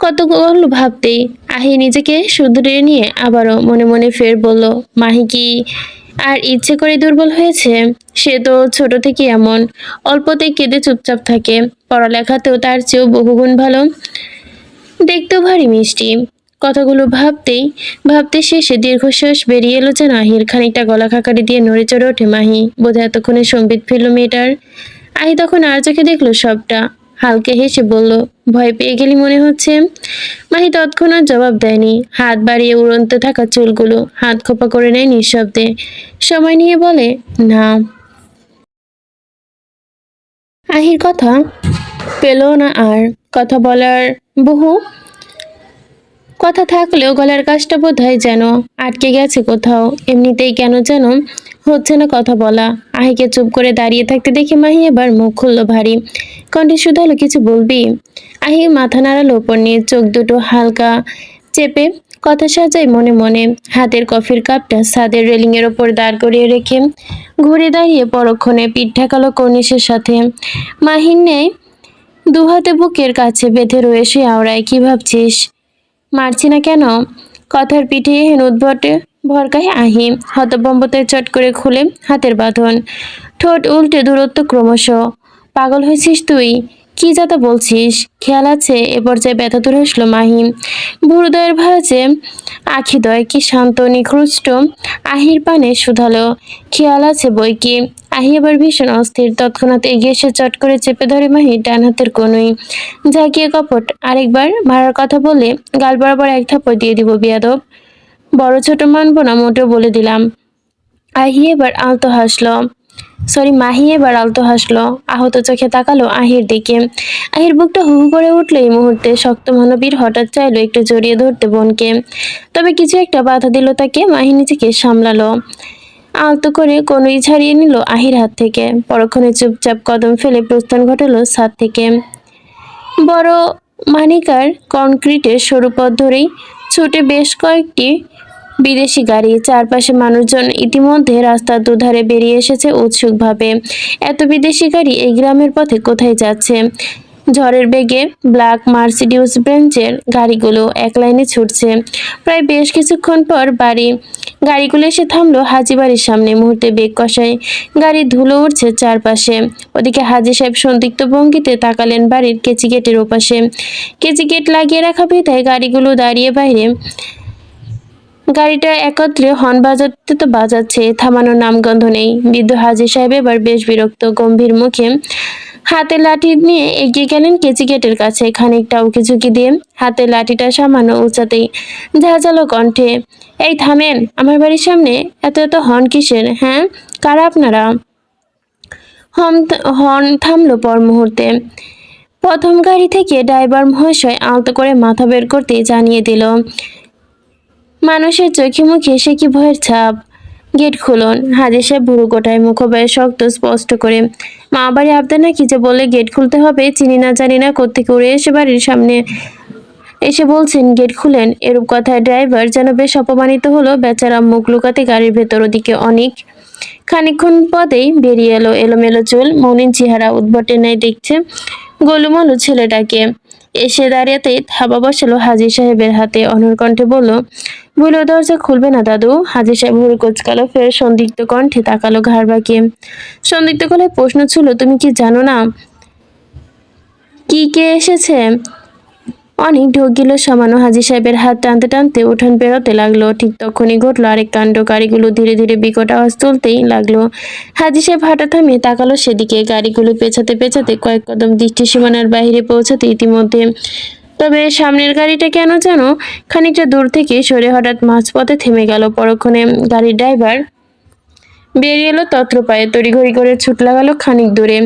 কতগুলো ভাবতেই আহি নিজেকে শুধরিয়ে নিয়ে আবারও মনে মনে ফের বলল, মাহি কি আর ইচ্ছে করে দুর্বল হয়েছে? সে তো ছোট থেকে এমন, অল্পতেই কেঁদে চুপচাপ থাকে। পড়ালেখাতেও তার চেয়েও বহুগুণ ভালো, দেখতেও ভারী মিষ্টি। কথাগুলো ভাবতে শেষে দীর্ঘশ্বাস বেরিয়ে এলো যেন আহির। খানিকটা গলা খাকারি দিয়ে নড়ে চড়ে ওঠে মাহি। বোধহয় এতক্ষণে সম্বিত ফিরল মেয়েটার। আহি তখন আর চোখে দেখলো সবটা। হালকা হেসে বলল, ভয় পেয়ে গেলি মনে হচ্ছে। মাহি তৎক্ষণাৎ জবাব দেয়নি। হাত বাড়িয়ে উড়ন্ত থাকা চুলগুলো হাত খোপা করে নেয় নিঃশব্দে। সময় নিয়ে বলে, না। আহির কথা পেল না আর। কথা বলার বহু কথা থাকলেও গলার কাজটা বোধহয় যেন আটকে গেছে কোথাও। এমনিতেই কেন যেন হচ্ছে না কথা বলা। আহিকে চুপ করে দাঁড়িয়ে থাকতে দেখে মাহি এবার মুখ খুললো ভারী কণ্ঠে শুধালো, কিছু বলবি? আহি মাথা নাড়ালো ওপর নিয়ে, চোখ দুটো হালকা চেপে কথা সাজায় মনে মনে। হাতের কফির কাপটা ছাদের রেলিং এর ওপর দাঁড় করিয়ে রেখে ঘুরে দাঁড়িয়ে পরক্ষণে পিঠ ঠেকালো কর্নিশের সাথে। মাহির নেয় দুহাতে বুকের কাছে বেঁধে রয়ে সে আওড়ায়, কি ভাবছিস? মারছি না কেন? কথার পিঠে এহেন উদ্ভটে ভরকায় আহি। হতভম্বতায় চট করে খুলে হাতের বাঁধন, ঠোঁট উল্টে দূরত্ব ক্রমশ। পাগল হয়েছিস তুই? কি যাতা বলছিস? খেয়াল আছে? এ পর্যায়ে ব্যথা দূর হাসলো মাহি। ভুরুদয়ের ভাঁজে আখিদয় কি শান্ত নিখৃষ্ট আহির পানে শুধালো, খেয়াল আছে বই কি। আহি এবার ভীষণ অস্থির। তৎক্ষণাৎ এগিয়ে এসে চট করে চেপে ধরে মাহি ডান হাতের কনুই। ঝাঁকিয়ে কপট, আরেকবার মারার কথা বললে গাল বরাবর এক থাপ্পড় দিয়ে দিব বিয়াদব। বড় ছোট মানবো না মোটেও বলে দিলাম। আহি এবার আলতো হাসলো মাহি এবার আলতো হাসলো, আহত চোখে তাকালো আহির দিকে। আহির বুকটা হু হু করে উঠলো এই মুহূর্তে। শক্ত মানবীর হঠাৎ চাইলো একটু জড়িয়ে ধরতে বোনকে, তবে কিছু একটা বাধা দিল তাকে। মাহি নিজেকে সামলালো, আলতো করে কনুই ছাড়িয়ে নিল আহির হাত থেকে। পরক্ষণে চুপচাপ কদম ফেলে প্রস্থান ঘটালো ছাদ থেকে। বড় মানিকার কনক্রিটের সরু পথ ধরেই ছুটে বেশ কয়েকটি বিদেশি গাড়ি। চারপাশে মানুষজন ইতিমধ্যে রাস্তার দুধারে বেরিয়ে এসেছে উৎসুকভাবে। এত বিদেশি গাড়ি এই গ্রামের পথে কোথায় যাচ্ছে? ঝড়ের বেগে ব্ল্যাক মার্সিডিউস বেঞ্চের গাড়িগুলো এক লাইনে ছুটছে। প্রায় বেশ কিছুক্ষণ পর গাড়িগুলো এসে থামলো হাজি বাড়ির সামনে। মুহূর্তে বেগ কষায় গাড়ির ধুলো উঠছে চারপাশে। ওদিকে হাজি সাহেব সন্দিগ্ধ ভঙ্গিতে তাকালেন বাড়ির কেচি গেটের ওপাশে। কেচি গেট লাগিয়ে রাখা বিধায় গাড়িগুলো দাঁড়িয়ে বাইরে। গাড়িটা একত্রে হর্ন বাজাতে তো বাজাচ্ছে, থামানোর নামগন্ধ নেই। বৃদ্ধ হাজি সাহেব এবার বেশ বিরক্ত গম্ভীর মুখে হাতে লাঠি নিয়ে এগিয়ে গেলেন কেচি গেটের কাছে। খানিকটা উকিঝুঁকি দিয়ে হাতে লাঠিটা সামান্য উঁচাতেই ঝাঁঝালো কণ্ঠে, এই থামেন! আমার বাড়ির সামনে এত এত হর্ন কিসের, হ্যাঁ? কারা আপনারা? হর্ন থামলো পর মুহূর্তে। প্রথম গাড়ি থেকে ড্রাইভার মহাশয় আলতো করে মাথা বের করতে জানিয়ে দিল, মানুষের চোখে মুখে সে কি ভয়ের ছাপ। গেট খুলুন। হাজি সাহেব ভুরু গোটায়, মুখবায় শক্ত স্পষ্ট করে। মা বাড়ি আবদার নাকি যে বলে গেট খুলতে হবে? চিনি না জানি না কোত্থেকে উড়ে এসে বাড়ির সামনে এসে বলছেন গেট খুলেন। এরূপ কথায় ড্রাইভার যেন বেশ অপমানিত হলো। বেচারা মুখ লুকাতে গাড়ির ভেতর। ওদিকে অনেক খানিকক্ষণ পদেই বেরিয়ে এলো এলোমেলো চুল, মলিন চেহারা। উদ্ভটের ন্যায় দেখছে গোলুমলু ছেলেটাকে। এসে দাঁড়িয়েতেই থাবা বসালো হাজি সাহেবের হাতে। অনড় কণ্ঠে বলল, ভুলেও দরজা খুলবে না দাদু? হাজি সাহেব ভুরু কুঁচকালো, ফের সন্দিগ্ধ কণ্ঠে তাকালো ঘাড় বাঁকিয়ে। সন্দিগ্ধ গলায় প্রশ্ন ছিল, তুমি কি জানো না কি কে এসেছে? অনেক ঢোক গিল সামান্য। হাজি সাহেবের হাত টানতে টানতে উঠান পেরোতে লাগলো। ঠিক তখনই ঘটলো আরেক কাণ্ড। গাড়িগুলো ধীরে ধীরে বিকট আওয়াজ তুলতেই লাগলো। হাজি সাহেব হাঁটা থামিয়ে তাকালো সেদিকে। গাড়িগুলো পেছাতে পেছাতে কয়েক কদম দৃষ্টি সীমানার বাইরে পৌঁছাতে ইতিমধ্যে। তবে সামনের গাড়িটা কেন যেন খানিকটা দূর থেকে সরে হঠাৎ মাঝপথে থেমে গেল। পরক্ষণে গাড়ির ড্রাইভার বেরিয়ে এলো তত্রপায়ে, তড়িঘড়ি করে ছুট লাগালো খানিক দূরে।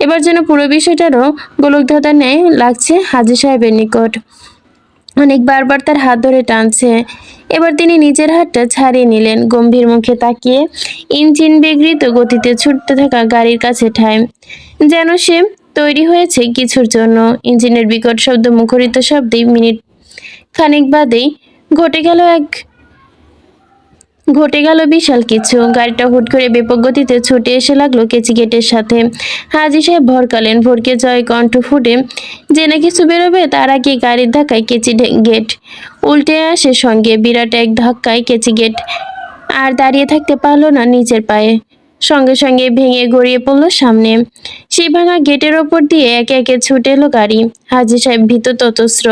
এবার যেন পুরো বিষয়টারও গোলকধাঁধার ন্যায় লাগছে হাজি সাহেবের নিকট। অনেক বারবার তার হাত ধরে টানছে। এবার তিনি নিজের হাতটা ছাড়িয়ে নিলেন। গম্ভীর মুখে তাকিয়ে ইঞ্জিন বিগৃহীত গতিতে ছুটতে থাকা গাড়ির কাছে ঠায়, যেন সে তৈরি হয়েছে কিছুর জন্য। ইঞ্জিনের বিকট শব্দ মুখরিত শব্দে মিনিট খানিক বাদেই ঘটে গেল বিশাল কিছু। গাড়িটা হুট করে ব্যাপক গতিতে ছুটে এসে লাগলো কেচি গেটের সাথে। হাজি সাহেব ভরকালেন। ভরকে জয় কণ্ঠ ফুটে যে না কিছু বেরোবে তার আগে গাড়ির ধাক্কায় কেচি গেট উল্টে আসে সঙ্গে। বিরাট এক ধাক্কায় কেচি গেট আর দাঁড়িয়ে থাকতে পারলো না নিজের পায়ে। সঙ্গে সঙ্গে ভেঙে গড়িয়ে পড়লো সামনে। সেই ভাঙা গেটের ওপর দিয়ে একে একে ছুটে এলো গাড়ি। হাজি সাহেব ভীত ততস্র।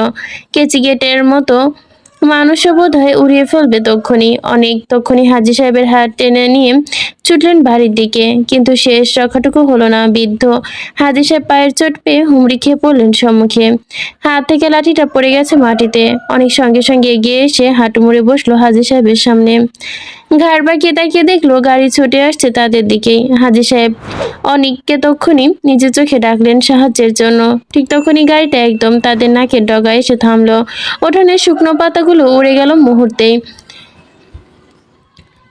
কেচি গেটের মতো মানুষও বোধ হয় উড়িয়ে ফেলবে তক্ষুনি। তক্ষুনি হাজি সাহেবের হাত টেনে নিয়ে ছুটলেন বাড়ির দিকে, কিন্তু শেষ রক্ষাটুকু হলো না। বৃদ্ধ হাজি সাহেব পায়ের চোট পেয়ে হুমড়ি খেয়ে পড়লেন সম্মুখে। হাত থেকে লাঠিটা পড়ে গেছে মাটিতে। অনেক সঙ্গে সঙ্গে এগিয়ে এসে হাঁটু মুড়ে বসলো হাজি সাহেবের সামনে। ঘাড় বাঁকিয়ে তাকিয়ে দেখলো গাড়ি ছুটে আসছে তাদের দিকেই। হাজি সাহেব অনিককে তক্ষুনি নিজের চোখে ডাকলেন সাহায্যের জন্য। ঠিক তখনই গাড়িটা একদম তাদের নাকের ডগায় এসে থামলো। উঠোনের শুকনো পাতাগুলো উড়ে গেল মুহূর্তেই।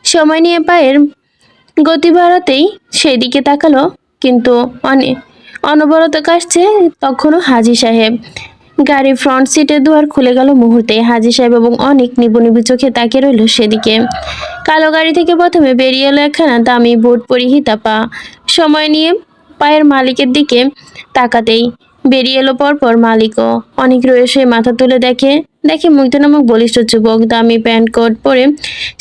সময় নিয়ে পায়ের গতি বাড়াতেই সেদিকে তাকালো, কিন্তু অনবরত কাশছে তখনও হাজি সাহেব। গাড়ির ফ্রন্ট সিটের দুয়ার খুলে গেল মুহূর্তে। হাজি সাহেব এবং অনেক নিবু নিবু চোখে তাকিয়ে রইল সেদিকে। কালো গাড়ি থেকে প্রথমে বেরিয়ে এলো একখানা দামি বুট পরিহিতা পা। সময় নিয়ে পায়ের মালিকের দিকে তাকাতেই বেরিয়ে এলো পরপর মালিকও। অনেক রয়েছে মাথা তুলে দেখে দেখে মুগ্ধ নামক বলিষ্ঠ যুবক দামি প্যান্ট কোট পরে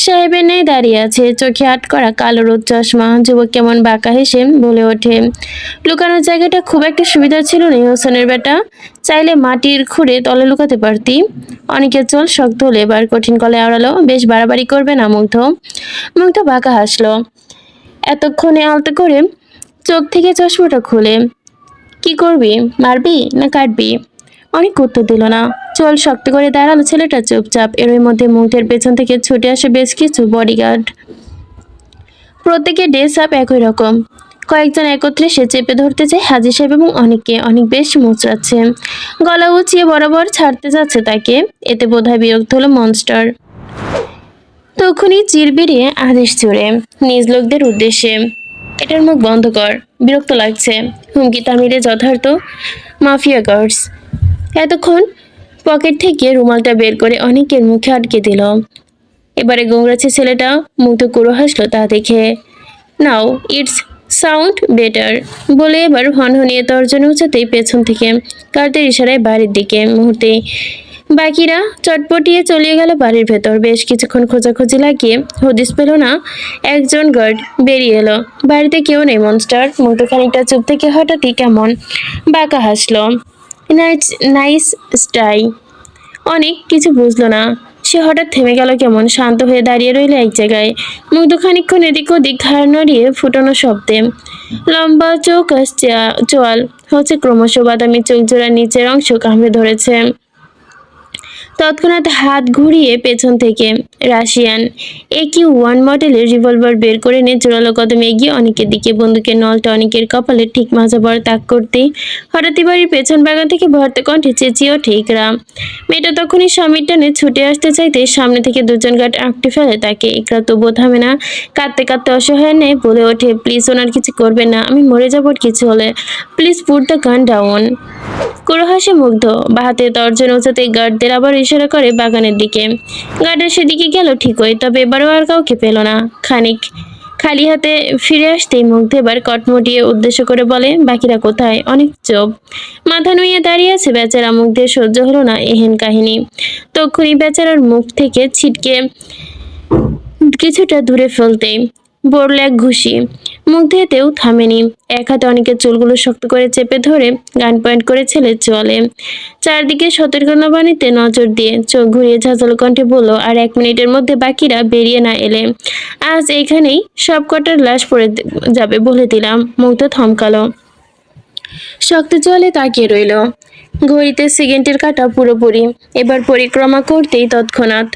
সাহেবের ন্যায় দাঁড়িয়ে আছে, চোখে আট করা কালো রোদ চশমা। যুবক কেমন বাঁকা হেসে বলে ওঠে, লুকানোর জায়গাটা খুব একটা সুবিধা ছিল না হোসেনের বেটা, চাইলে মাটির খুঁড়ে তলে লুকাতে পারতি। অনেকের চোল শক্ত হলে এবার কঠিন গলায় আওড়ালো, বেশ বাড়াবাড়ি করবে না মুগ্ধ। মুগ্ধ বাঁকা হাসলো। এতক্ষণে আলতো করে চোখ থেকে চশমাটা খুলে, কি করবি, মারবি না কাটবি? অনেক উত্তর দিল না। চোল শক্ত করে দাঁড়ালো ছেলেটা চুপচাপ। এর মধ্যে মুগ্ধের পেছন থেকে ছুটে আসে বেশ কিছু বডিগার্ড। প্রত্যেকের ড্রেস আপ একই রকম। কয়েকজন একত্রে সে চেপে ধরতে চায় হাজি সাহেব এবং অনেককে। অনেক বেশ মুচড়াচ্ছে, গলা উঁচিয়ে বরাবর ছাড়তে যাচ্ছে তাকে। এতে বোধহয় বিরক্ত হলো মনস্টার। তখনই চির বেরিয়ে আদেশ জুড়ে নিজ লোকদের উদ্দেশ্যে, এটার মুখ বন্ধ কর, বিরক্ত লাগছে। হুমকি তামিলে যথার্থ মাফিয়া গার্ডস। এতক্ষণ পকেট থেকে রুমালটা বের করে অনেকের মুখে আটকে দিল। এবারে গোংরাচ্ছে ছেলেটা মুগ্ধ কুড়ো হাসলো তা দেখে। নাও ইটস সাউন্ড বেটার বলে এবার হনহনিয়ে তর্জনী উঁচাতেই পেছন থেকে কার্তের ইশারায় বাড়ির দিকে। মুহূর্তেই বাকিরা চটপটিয়ে চলিয়ে গেল বাড়ির ভেতর। বেশ কিছুক্ষণ খোঁজাখুঁজি লাগিয়ে হদিস পেল না। একজন গার্ড বেরিয়ে এলো, বাড়িতে কেউ নেই মনস্টার। মুগ্ধ খানিকটা চুপ থেকে হঠাৎই কেমন বাঁকা হাসলো। নাইস স্টাই। অনেক কিছু বুঝলো না সে, হঠাৎ থেমে গেল কেমন, শান্ত হয়ে দাঁড়িয়ে রইল এক জায়গায়। মুগ্ধ খানিকক্ষণ এদিক ওদিক ঘাড় নড়িয়ে ফুটানো শব্দে। লম্বা চৌকাস চোয়াল হচ্ছে ক্রমশ বাদামি, চোখ জোড়ার নিচের অংশ কামড়ে ধরেছে। তৎক্ষণাৎ হাত ঘুরিয়ে পেছন থেকে রাশিয়ান AQ-1 মডেলের রিভলভার বের করে নিয়ে জোরালো কদমে এগিয়ে অনেকের দিকে। বন্দুকের নলটা অনেকের কপালে ঠিক মাঝাবর তাক করতেই হঠাৎই বাড়ির পেছন বাগান থেকে ভর্ত কণ্ঠে চেঁচিয়ে ওঠে ইকরা। মেয়েটা তখনই স্বামীর টানে ছুটে আসতে চাইতে সামনে থেকে দুজন গার্ড আঁকড়ে ফেলে তাকে। ইকরা তবুও থামে না, কাঁদতে কাঁদতে অসহায় নেয় বলে ওঠে, প্লিজ ওনার কিছু করবেন না, আমি মরে যাবো কিছু হলে, please put the gun down. কুড়ো হাসে মুগ্ধ, বাহাতে তর্জন উঁচাতে গার্ডদের আবার ইশারা করে বাগানের দিকে। গার্ডের সেদিকে গেল ঠিকই, তবে এবারও আর কাউকে পেল না। খানিক খালি হাতে ফিরে আসতেই মুগ্ধ এবার কটমটিয়ে উদ্দেশ্য করে বলে, বাকিরা কোথায়? অনেক চোপ মাথা নুইয়ে দাঁড়িয়ে আছে বেচারা। মুগ্ধের সহ্য হলো না এহেন কাহিনী। তক্ষুনি বেচারার মুখ থেকে ছিটকে কিছুটা দূরে ফেলতেই বলল এক ঘুষি। মুগ্ধ এতেও থামেনি। এক হাতে অনেকের চুলগুলো শক্ত করে চেপে ধরে গান পয়েন্ট করে ছেলে চলে। চারদিকে সতর্কতা বাণীতে নজর দিয়ে চোখ ঘুরিয়ে ঝাঁঝালো কণ্ঠে বলল, আর 1 মিনিটের মধ্যে বাকিরা বেরিয়ে না এলে আজ এইখানেই সব কটার লাশ পড়ে যাবে বলে দিলাম। মুগ্ধ থমকালো, শক্ত চলে তাকিয়ে রইল। ঘড়িতে সেকেন্ডের কাঁটা পুরোপুরি। এবার পরিক্রমা করতেই তৎক্ষণাৎ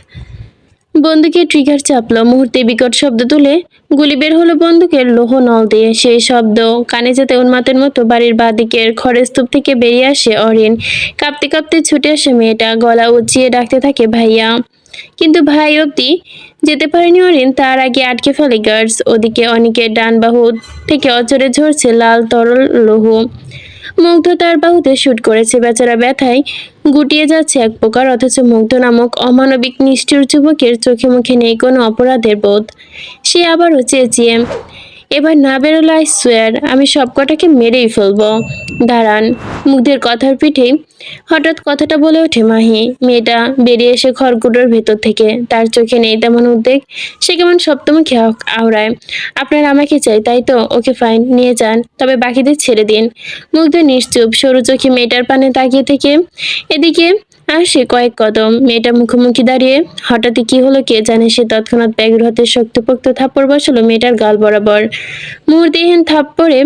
বন্দুকের ট্রিগার চাপলো। মুহূর্তে বিকট শব্দ তুলে গুলি বের হলো বন্দুকের লোহ নল দিয়ে। সেই শব্দ কানে যেতে উন্মাতের মতো বাড়ির বাঁদিকের খড়ের স্তূপ থেকে বেরিয়ে আসে অরিন। কাঁপতে কাঁপতে ছুটে আসে মেয়েটা, গলা উঁচিয়ে ডাকতে থাকে ভাইয়া। কিন্তু ভাই অব্দি যেতে পারেনি অরিন, তার আগে আটকে ফেলে গার্ডস। ওদিকে অনেকের ডান বাহু থেকে অচরে ঝরছে লাল তরল লৌহ। মুগ্ধ তার বাহুতে শুট করেছে, বেচারা ব্যথায় গুটিয়ে যাচ্ছে এক প্রকার। অথচ মুগ্ধ নামক অমানবিক নিষ্ঠুর যুবকের চোখে মুখে নেই কোনো অপরাধের বোধ। সে আবারও চেঁচিয়ে, এবার না বেরোলে আই সোয়ার আমি সবকটাকে মেরেই ফেলবো। দাঁড়ান। মুগ্ধের কথার পিঠেই হঠাৎ কথাটা বলে ওঠে মাহি। মেয়েটা বেরিয়ে এসে খড়কুটোর ভেতর থেকে। তার চোখে নেই তেমন উদ্বেগ, সে কেমন সপ্তমুখে আওড়ায়। আপনার আমাকে চাই তাই তো? ওকে ফাইন, নিয়ে যান, তবে বাকিদের ছেড়ে দিন। মুগ্ধ নিশ্চুপ, সরু চোখে মেয়েটার পানে তাকিয়ে থেকে এদিকে আর সে কয়েক কদম মেয়েটা মুখোমুখি দাঁড়িয়ে। হঠাৎই কি হলো কে জানে, সে তৎক্ষণাৎ ব্যাগের হাতে শক্তপোক্ত থাপ্পড় বসালো মেয়েটার গাল বরাবর। মুহূর্তেহীন থাপ্পড়ে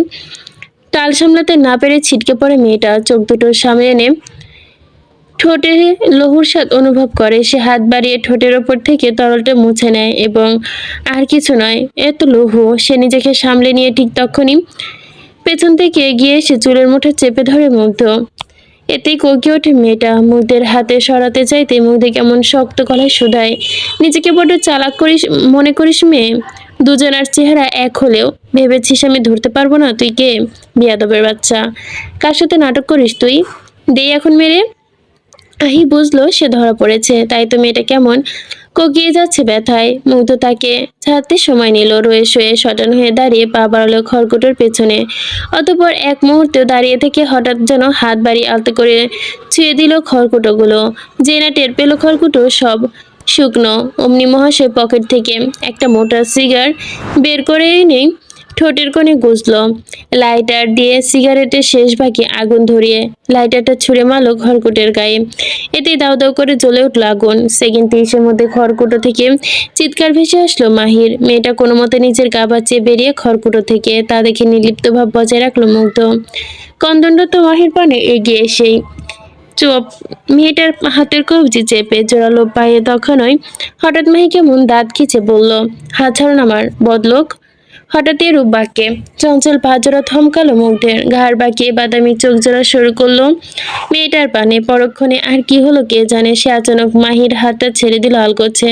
টাল সামলাতে না পেরে ছিটকে পড়ে মেয়েটা। চোখ দুটো সামনে এনে ঠোঁটে লহুর স্বাদ অনুভব করে। সে হাত বাড়িয়ে ঠোঁটের ওপর থেকে তরলটা মুছে নেয় এবং আর কিছু নয়, এত লহু। সে নিজেকে সামলে নিয়ে ঠিক তখনই পেছন থেকে এগিয়ে এসে চুলের মুঠো চেপে ধরে মুগ্ধ। এতেই কোঁকে ওঠে মেয়েটা। মুগ্ধের হাতে সরাতে চাইতে মুগ্ধে কেমন শক্ত গলায় শুধায়, নিজেকে বড্ড চালাক করিস মনে করিস মেয়ে? দুজনার চেহারা এক হলেও ভেবেছিস আমি ধরতে পারবো না তুই কে? বিয়াদবের বাচ্চা, কার সাথে নাটক করিস তুই? দেই এখন মেরে। আহি বুঝলো সে ধরা পড়েছে, তাই তো মেয়েটা কেমন কোকিয়ে যাচ্ছে ব্যথায়। মুগ্ধ তাকে ছাড়তে সময় নিল। রয়ে শয়ে শটান হয়ে দাঁড়িয়ে পা বাড়ালো খড়কুটোর পেছনে। অতঃপর এক মুহূর্তে দাঁড়িয়ে থেকে হঠাৎ যেন হাত বাড়ি আলতো করে ছুঁয়ে দিল খড়কুটোগুলো। যে না টের পেল খড়কুটো সব শুকনো, অমনি মহাশয় পকেট থেকে একটা মোটা সিগার বের করে এনে ঠোঁটের কোণে গুজল। লাইটার দিয়ে সিগারেটের শেষ ভাগে আগুন ধরিয়ে লাইটারটা ছুঁড়ে মারল খড়কুটের গায়ে। এতেই দাউ দাউ করে জ্বলে উঠল আগুন। সেকেন্ড 30-এর মধ্যে খড়কুটো থেকে চিৎকার ভেসে আসলো মাহির। মেয়েটা কোনো মতে নিজের গা বাঁচিয়ে বেরিয়ে খড়কুটো থেকে, তা দেখে নির্লিপ্ত ভাব বজায় রাখলো মুগ্ধ। কন্দনরত মাহির পানে এগিয়ে এসেই চোপ মেয়েটার হাতের কবজি চেপে জোরালো পায়ে তখনই হঠাৎ মাহি কেমন দাঁত খিচে বলল, হাত ছাড়ুন আমার বদলোক। হঠাৎ এরূপ বাক্যে চঞ্চল পা জোড়া থমকালো মুগ্ধের। ঘাড় বাঁকিয়ে বাদামি চোখ জোড়া শুরু করলো মেয়েটার পানে। পরক্ষণে আর কি হলো কে জানে, সে আচানক মাহির হাতটা ছেড়ে দিল আলগোছে।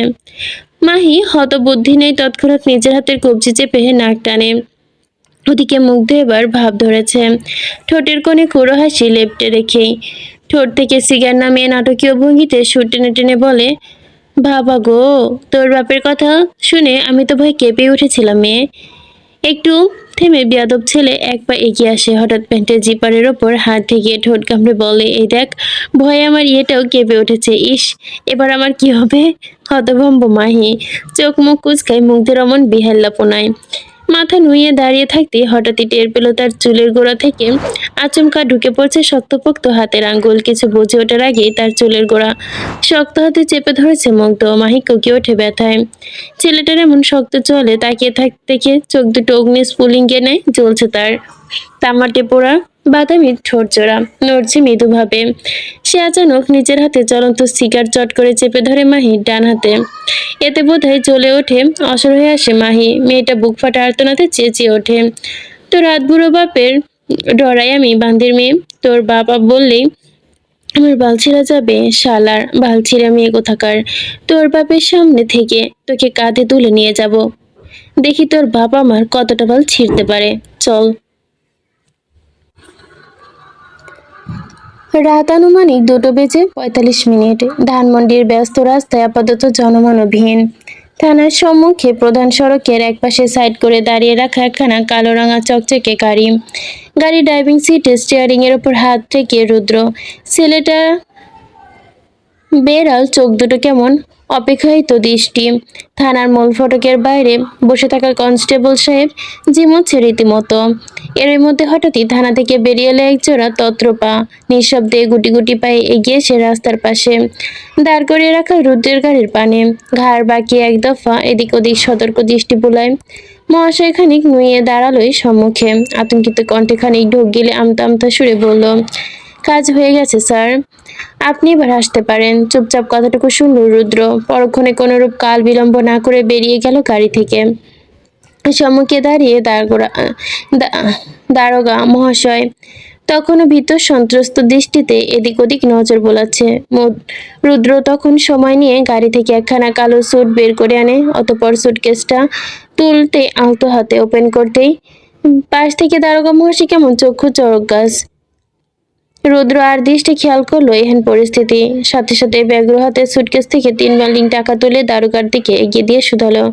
মাহি হতবুদ্ধি নেই, তৎক্ষণাৎ নিজের হাতের কবজি চেপে নাক টানে। ওদিকে মুগ্ধ এবার ভাব ধরেছে। ঠোঁটের কোণে কুড়ো হাসি লেপ্টে রেখেই ঠোঁট থেকে সিগার নামিয়ে নাটকীয় ভঙ্গিতে সুর টেনে টেনে বলে, বাবা গো, তোর বাপের কথা শুনে আমি তো ভয় কেঁপে উঠেছিলাম মেয়ে। একটু থেমে বেয়াদব ছেলে এক পা এগিয়ে আসে। হঠাৎ প্যান্টের জিপারের ওপর হাত ঠেকিয়ে ঠোঁট কামড়ে বলে, এই দেখ, ভয়ে আমার ইয়েটাও কেঁপে উঠেছে। ইস, এবার আমার কি হবে? হতভম্ব মাহি চোখ মুখ কুচকায় মুগ্ধের অমন বিহাল্লাপনায়। মাথা নুইয়ে দাঁড়িয়ে থাকতে হঠাৎই টের পেল তার চুলের গোড়া থেকে আচমকা ঢুকে পড়ছে শক্তপোক্ত হাতের আঙ্গুল। কিছু বুঝে ওঠার আগেই তার চুলের গোড়া শক্ত হাতে চেপে ধরেছে মুগ্ধ। মাহি কুঁকিয়ে ওঠে ব্যথায়। ছেলেটার এমন শক্ত চলে তাকিয়ে থাকতে দেখে চোখ দুটো অগ্নি স্ফুলিঙ্গে নেয় জ্বলছে তার। তামাটে পোড়া বাদামি ঠোঁট জোড়া নড়ছে মৃদুভাবে। সে আচানক নিজের হাতে জ্বলন্ত সিগার চট করে চেপে ধরে মাহির ডান হাতে। এতে বোধহয় জ্বলে ওঠে, অসর হয়ে আসে মাহি। মেয়েটা বুক ফাটা আর্তনাতে চেঁচিয়ে ওঠে, তোর রাত বুড়ো বাপের ডরাই আমি বান্দির মেয়ে। তোর বাবা বললেই আমার বাল ছিঁড়া যাবে? শালার বাল ছিঁড়া মেয়ে কোথাকার। তোর বাপের সামনে থেকে তোকে কাঁধে তুলে নিয়ে যাব, দেখি তোর বাপ আমার কতটা বাল ছিঁড়তে পারে। চল। রাত আনুমানিক 2:45। ধানমন্ডির ব্যস্ত রাস্তায় আপাতত জনমানবহীন। থানার সম্মুখে প্রধান সড়কের একপাশে সাইড করে দাঁড়িয়ে রাখা একখানা কালো রঙা চকচকে গাড়ি। গাড়ি ড্রাইভিং সিটে স্টিয়ারিং এর ওপর হাত রেখে রুদ্র। ছেলেটা বেড়াল চোখ দুটো কেমন অপেক্ষায়িত দৃষ্টি। থানার মূল ফটকের বাইরে বসে থাকা কনস্টেবল সাহেব ঝিমোচ্ছে রীতিমতো। এর মধ্যে হঠাৎই থানা থেকে বেরিয়ে এলো একজোড়া তত্রপা। নিঃশব্দে গুটি গুটি পায়ে এগিয়ে সে রাস্তার পাশে দাঁড় করিয়ে রাখা রুদ্রের গাড়ির পানে ঘাড় বাঁকিয়ে এক দফা এদিক ওদিক সতর্ক দৃষ্টি বুলায়। মহাশয় খানিক নুয়ে দাঁড়ালোই সম্মুখে। আতঙ্কিত কণ্ঠে খানিক ঢোক গিলে আমতা আমতা সুরে বলল, কাজ হয়ে গেছে স্যার, আপনি এবার আসতে পারেন। চুপচাপ কথাটুকু শুনল রুদ্র। পরক্ষণে কোনরূপ কাল বিলম্ব না করে বেরিয়ে গেল গাড়ি থেকে। সম্মুখে দাঁড়িয়ে দারোগা মহাশয় তখনও ভীত সন্ত্রস্ত দৃষ্টিতে এদিক ওদিক নজর বোলাচ্ছে। রুদ্র তখন সময় নিয়ে গাড়ি থেকে একখানা কালো স্যুট বের করে আনে। অতঃপর সুটকেসটা তুলতে আলতো হাতে ওপেন করতেই পাশ থেকে দারোগা মহাশয় কেমন চক্ষু চড়ক গাছ। রুদ্র আর দৃষ্টি খেয়াল করলো এহেন পরিস্থিতি। সাথে সাথে ব্যগ্র হাতে সুটকেস থেকে 3 বান্ডিল টাকা তুলে দারোগার দিকে এগিয়ে দিয়ে শুধালো,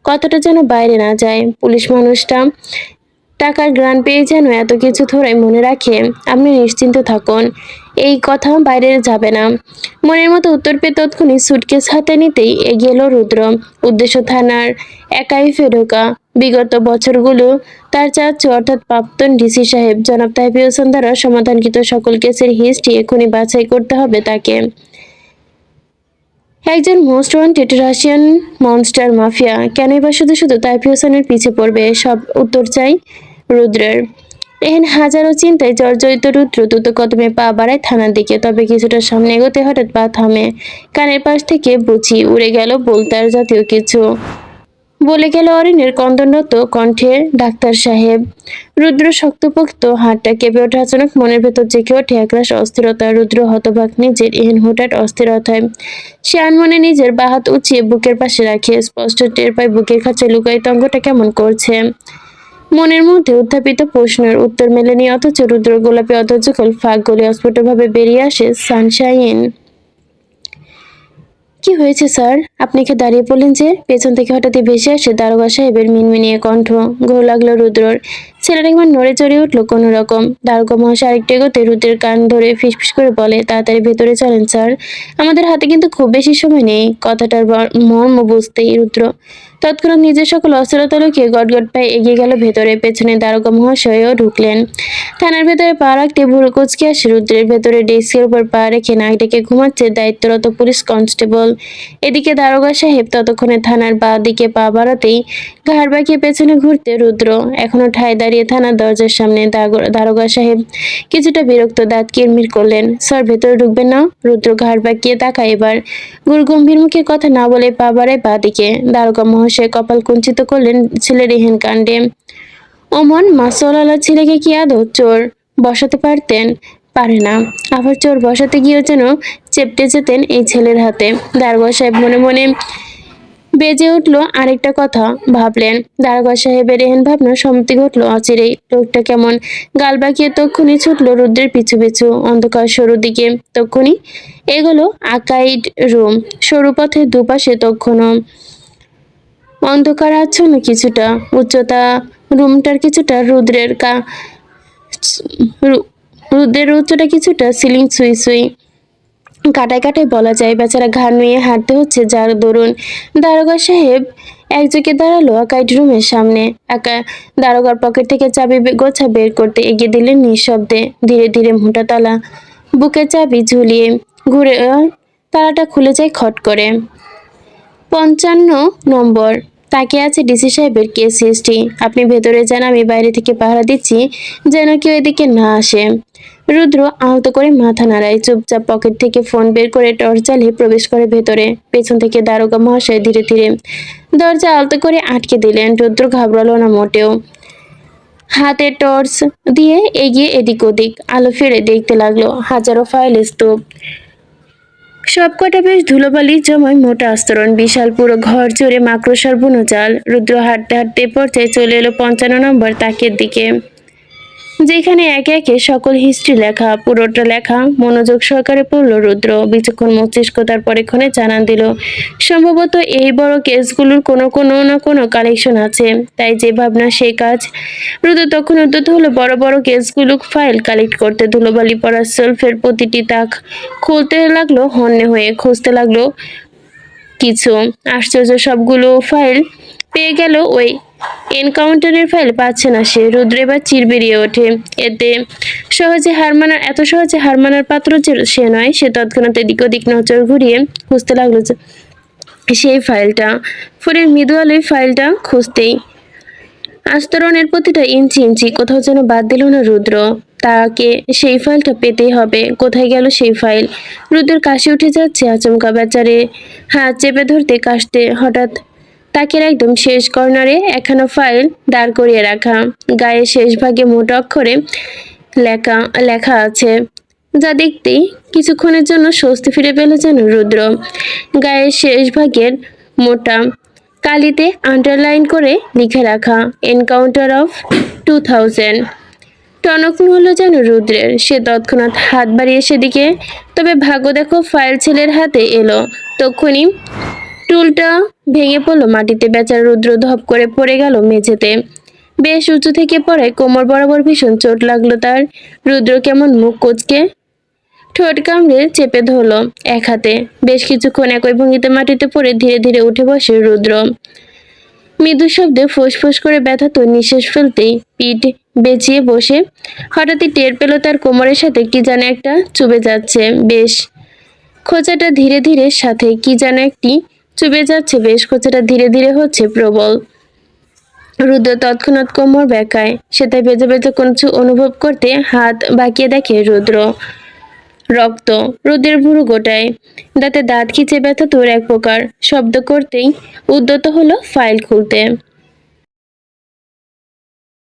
কথাটা যেন বাইরে না যায়। পুলিশ মানুষটা টাকার গ্রান পেয়ে যেন এত কিছু থোড়াই মনে রাখে। আপনি নিশ্চিন্ত থাকুন, এই কথা বাইরে যাবে না। মনের মতো উত্তর পেয়ে তৎক্ষণি সুটকেস হাতে নিতেই এগিয়ে এলো রুদ্র। উদ্দেশ্য থানার একাইফে ঢোকা। বিগত বছরগুলো তার চাচু অর্থাৎ প্রাক্তন ডিসি সাহেব জনাব তাইফি হোসেন দ্বারা সমাধানকৃত সকল কেসের হিস্ট্রি এখনই বাছাই করতে হবে তাকে। একজন most wanted Russian monster mafia কেনই বা শুধু শুধু তাইফি হোসেনের পিছে পড়বে? সব উত্তর চাই রুদ্রের। এহেন হাজারো চিন্তায় জর্জরিত রুদ্র দ্রুত কদমে পা বাড়ায় থানার দিকে। তবে কিছুটা সামনে এগোতে হঠাৎ পা থামে। কানের পাশ থেকে বুঝি উড়ে গেল বোলতার জাতীয় কিছু। বলে গেল অরিনের কন্দনরত কণ্ঠে, ডাক্তার সাহেব। রুদ্র শক্তপোক্ত হাতটা কেঁপে ওঠে আচানক, মনের ভেতর জেগে ওঠে একরাশ অস্থিরতা। রুদ্র হতবাক নিজের এহেন হুটহাট অস্থিরতায়। সে আনমনে নিজের বাঁ হাত উঁচিয়ে বুকের পাশে রাখে। স্পষ্ট টের পায় বুকের কাছে লুকায়িত অঙ্গটা কেমন করছে। মনের মধ্যে উত্থাপিত প্রশ্নের উত্তর মেলেনি, অথচ রুদ্র গোলাপে অধৈর্যকাল ফাঁক গলে অস্ফুটভাবে বেরিয়ে আসে, সানশাইন। কি হয়েছে স্যার? আপনি কি দাঁড়িয়ে পড়লেন যে? পেছন থেকে হঠাৎই ভেসে আসে দারোগা সাহেবের মিনমিনিয়ে কণ্ঠ। ঘোর লাগলো রুদ্রর। ছেলেটা একবার নড়ে চড়ে উঠলো কোনো রকম। দারোগা মহাশয় আরেকটু এগোতে রুদ্রের কান ধরে ফিসফিস করে বলে, তাড়াতাড়ি ভেতরে চলেন স্যার, আমাদের হাতে কিন্তু খুব বেশি সময় নেই। কথাটার মর্ম বুঝতেই রুদ্র তৎক্ষণাৎ নিজের সকল অস্থিরতা লুকিয়ে গটগট পায়ে এগিয়ে গেল ভেতরে। পেছনে দারোগা মহাশয়ও ঢুকলেন। থানার ভেতরে পা রাখতে ভুরু কুঁচকে আসে রুদ্রের। ভেতরে ডেস্কের উপর পা রেখে নাক ডেকে ঘুমাচ্ছে দায়িত্বরত পুলিশ কনস্টেবল। এদিকে দারোগা সাহেব ততক্ষণে থানার বাঁ দিকে পা বাড়াতেই ঘাড় বাঁকিয়ে পেছনে ঘুরতে রুদ্র এখনো ঠায় দাঁড়িয়ে থানার দরজার সামনে। দারোগা সাহেব কিছুটা বিরক্ত দাঁত কিরমির করলেন। স্যার, ভেতরে ঢুকবেন না? রুদ্র ঘাড় বাঁকিয়ে তাকায় এবার। গুরগম্ভীর মুখে কথা না বলে পা বাড়ায় বাঁ দিকে। দারোগা মহাশয় কপাল কুঞ্চিত করলেন ছেলের এহেন কাণ্ডে। ওমন মাসওয়ালা ছেলেকে কি আদৌ চোর বসাতে পারতেন? পারে না। আবার চোর বসাতে গিয়েও যেন চেপটে যেতেন এই ছেলের হাতে। দারোগা সাহেব মনে মনে বেজে উঠলো আরেকটা কথা ভাবলেন। দারোগা সাহেবের এহেন ভাবনা সম্মতি ঘটলো অচিরেই। লোকটা কেমন গাল বাঁকিয়ে তক্ষুনি ছুটলো রুদ্রের পিছু পিছু অন্ধকার সরু দিকে। তক্ষুনি এগুলো আকাইড রুম। সরু পথের দুপাশে তখনও অন্ধকার আচ্ছন্ন কিছুটা উচ্চতা। রুমটার কিছুটা রুদ্রের উচ্চটা কিছুটা সিলিং সুই সুই। কাটায় কাটায় বলা যায় বেচারা ঘাড় নুয়ে হাঁটতে হচ্ছে যার দরুন। দারোগা সাহেব একযোগে দাঁড়ালো আকাইড রুমের সামনে। দারোগার পকেট থেকে চাবি গোছা বের করতে এগিয়ে দিলেন নিঃশব্দে। ধীরে ধীরে মোটা তালা বুকে চাবি ঝুলিয়ে ঘুরে তালাটা খুলে যায় খট করে। 55 নম্বর। তাকে আছে ডিসি সাহেবের কেস হিস্ট্রি। আপনি ভেতরে যান, আমি বাইরে থেকে পাহারা দিচ্ছি যেন কেউ এদিকে না আসে। রুদ্র আহত করে মাথা নাড়ায়। চুপচাপ পকেট থেকে ফোন বের করে টর্চ জ্বালিয়ে প্রবেশ করে ভেতরে। পেছন থেকে দারোগা মহাশয় ধীরে ধীরে দরজা আলতো করে আটকে দিলেন। রুদ্র ঘাবড়ালো না মোটেও। হাতে টর্চ দিয়ে এগিয়ে এদিক ওদিক আলো ফেলে দেখতে লাগলো হাজারো ফাইল স্তূপ। সবকটা বেশ ধুলোবালি জমায় মোটা আস্তরণ। বিশাল পুরো ঘর জুড়ে মাকড়সার বুনো জাল। রুদ্র হাঁটতে হাঁটতে পর্যায়ে চলে এলো 55 নম্বর তাকের দিকে, যেখানে একে একে সকল হিস্ট্রি লেখা। পুরোটা লেখা মনোযোগ সহকারে পড়ল রুদ্র। বিচক্ষণ মস্তিষ্ক তার পরক্ষণে জানান দিল, সম্ভবত এই বড় কেসগুলোর কোনো না কোনো কালেকশন আছে। তাই যে ভাবনা সেই কাজ। রুদ্র তখন উদ্যত হলো বড় বড় কেসগুলো ফাইল কালেক্ট করতে। ধুলোবালি পড়া সেলফের প্রতিটি তাক খুলতে লাগলো হন্যে হয়ে। খুঁজতে লাগলো কিছু। আশ্চর্য, সবগুলো ফাইল পেয়ে গেল। ওই এনকাউন্টারের ফাইল পাচ্ছে না সে। রুদ্র এবার চিরবিরিয়ে ওঠে। এত সহজে হার মানার পাত্র যে সে নয়। সে তৎক্ষণাৎ এদিক ওদিক নজর ঘুরিয়ে খুঁজতে লাগলো সেই ফাইলটা। ফোনের মৃদু আলোয় ফাইলটা খুঁজতেই আস্তরণের প্রতিটা ইঞ্চি ইঞ্চি কোথাও যেন বাদ দিল না রুদ্র। তাকে সেই ফাইলটা পেতেই হবে। কোথায় গেল সেই ফাইল? রুদ্রের কাশি উঠে যাচ্ছে আচমকা। বেচারে হাত চেপে ধরতে কাশতে হঠাৎ তাকের একদম শেষ কর্নারে একখানা ফাইল দাঁড় করিয়ে রাখা। গায়ে শেষ ভাগে মোটা অক্ষরে লেখা আছে, যা দেখতেই কিছুক্ষণের জন্য স্বস্তি ফিরে পেল যেন রুদ্র। গায়ের শেষ ভাগের মোটা কালিতে আন্ডারলাইন করে লিখে রাখা, এনকাউন্টার অফ 2000। টনক হলো যেন রুদ্রের। সে তৎক্ষণাৎ হাত বাড়িয়ে সেদিকে। তবে ভাগ্য দেখো, ফাইল ছেলের হাতে এলো তক্ষুনি টুলটা ভেঙে পড়লো মাটিতে। বেচারা রুদ্র ধপ করে পড়ে গেল মেঝেতে। বেশ উঁচু থেকে পড়ে কোমর বরাবর ভীষণ চোট লাগলো তার। রুদ্র কেমন মুখ কুঁচকে ঠোঁট কামড়ে চেপে ধরলো এক হাতে। বেশ কিছুক্ষণ একই ভঙ্গিতে মাটিতে পড়ে ধীরে ধীরে উঠে বসে রুদ্র। মৃদু শব্দে ফোঁস করে ব্যথাতো নিঃশ্বাস ফেলতেই পিঠ বেঁচিয়ে বসে হঠাৎই টের পেল তার কোমরের সাথে কি যেন একটা চুবে যাচ্ছে। বেশ খোঁচাটা ধীরে ধীরে সাথে কি যেন একটি চুবে যাচ্ছে, বেশ খোঁচাটা ধীরে ধীরে হচ্ছে প্রবল। রুদ্র তৎক্ষণাৎ কোমর বেঁকায়, সেটাই বেজে বেজে কোনো কিছু অনুভব করতে হাত বাঁকিয়ে দেখে রুদ্র। রক্ত রুদ্রের ভুরু গোটায়, দাঁতে দাঁত খিচে ব্যথা তোর এক প্রকার। শব্দ করতেই উদ্যত হলো ফাইল খুলতে।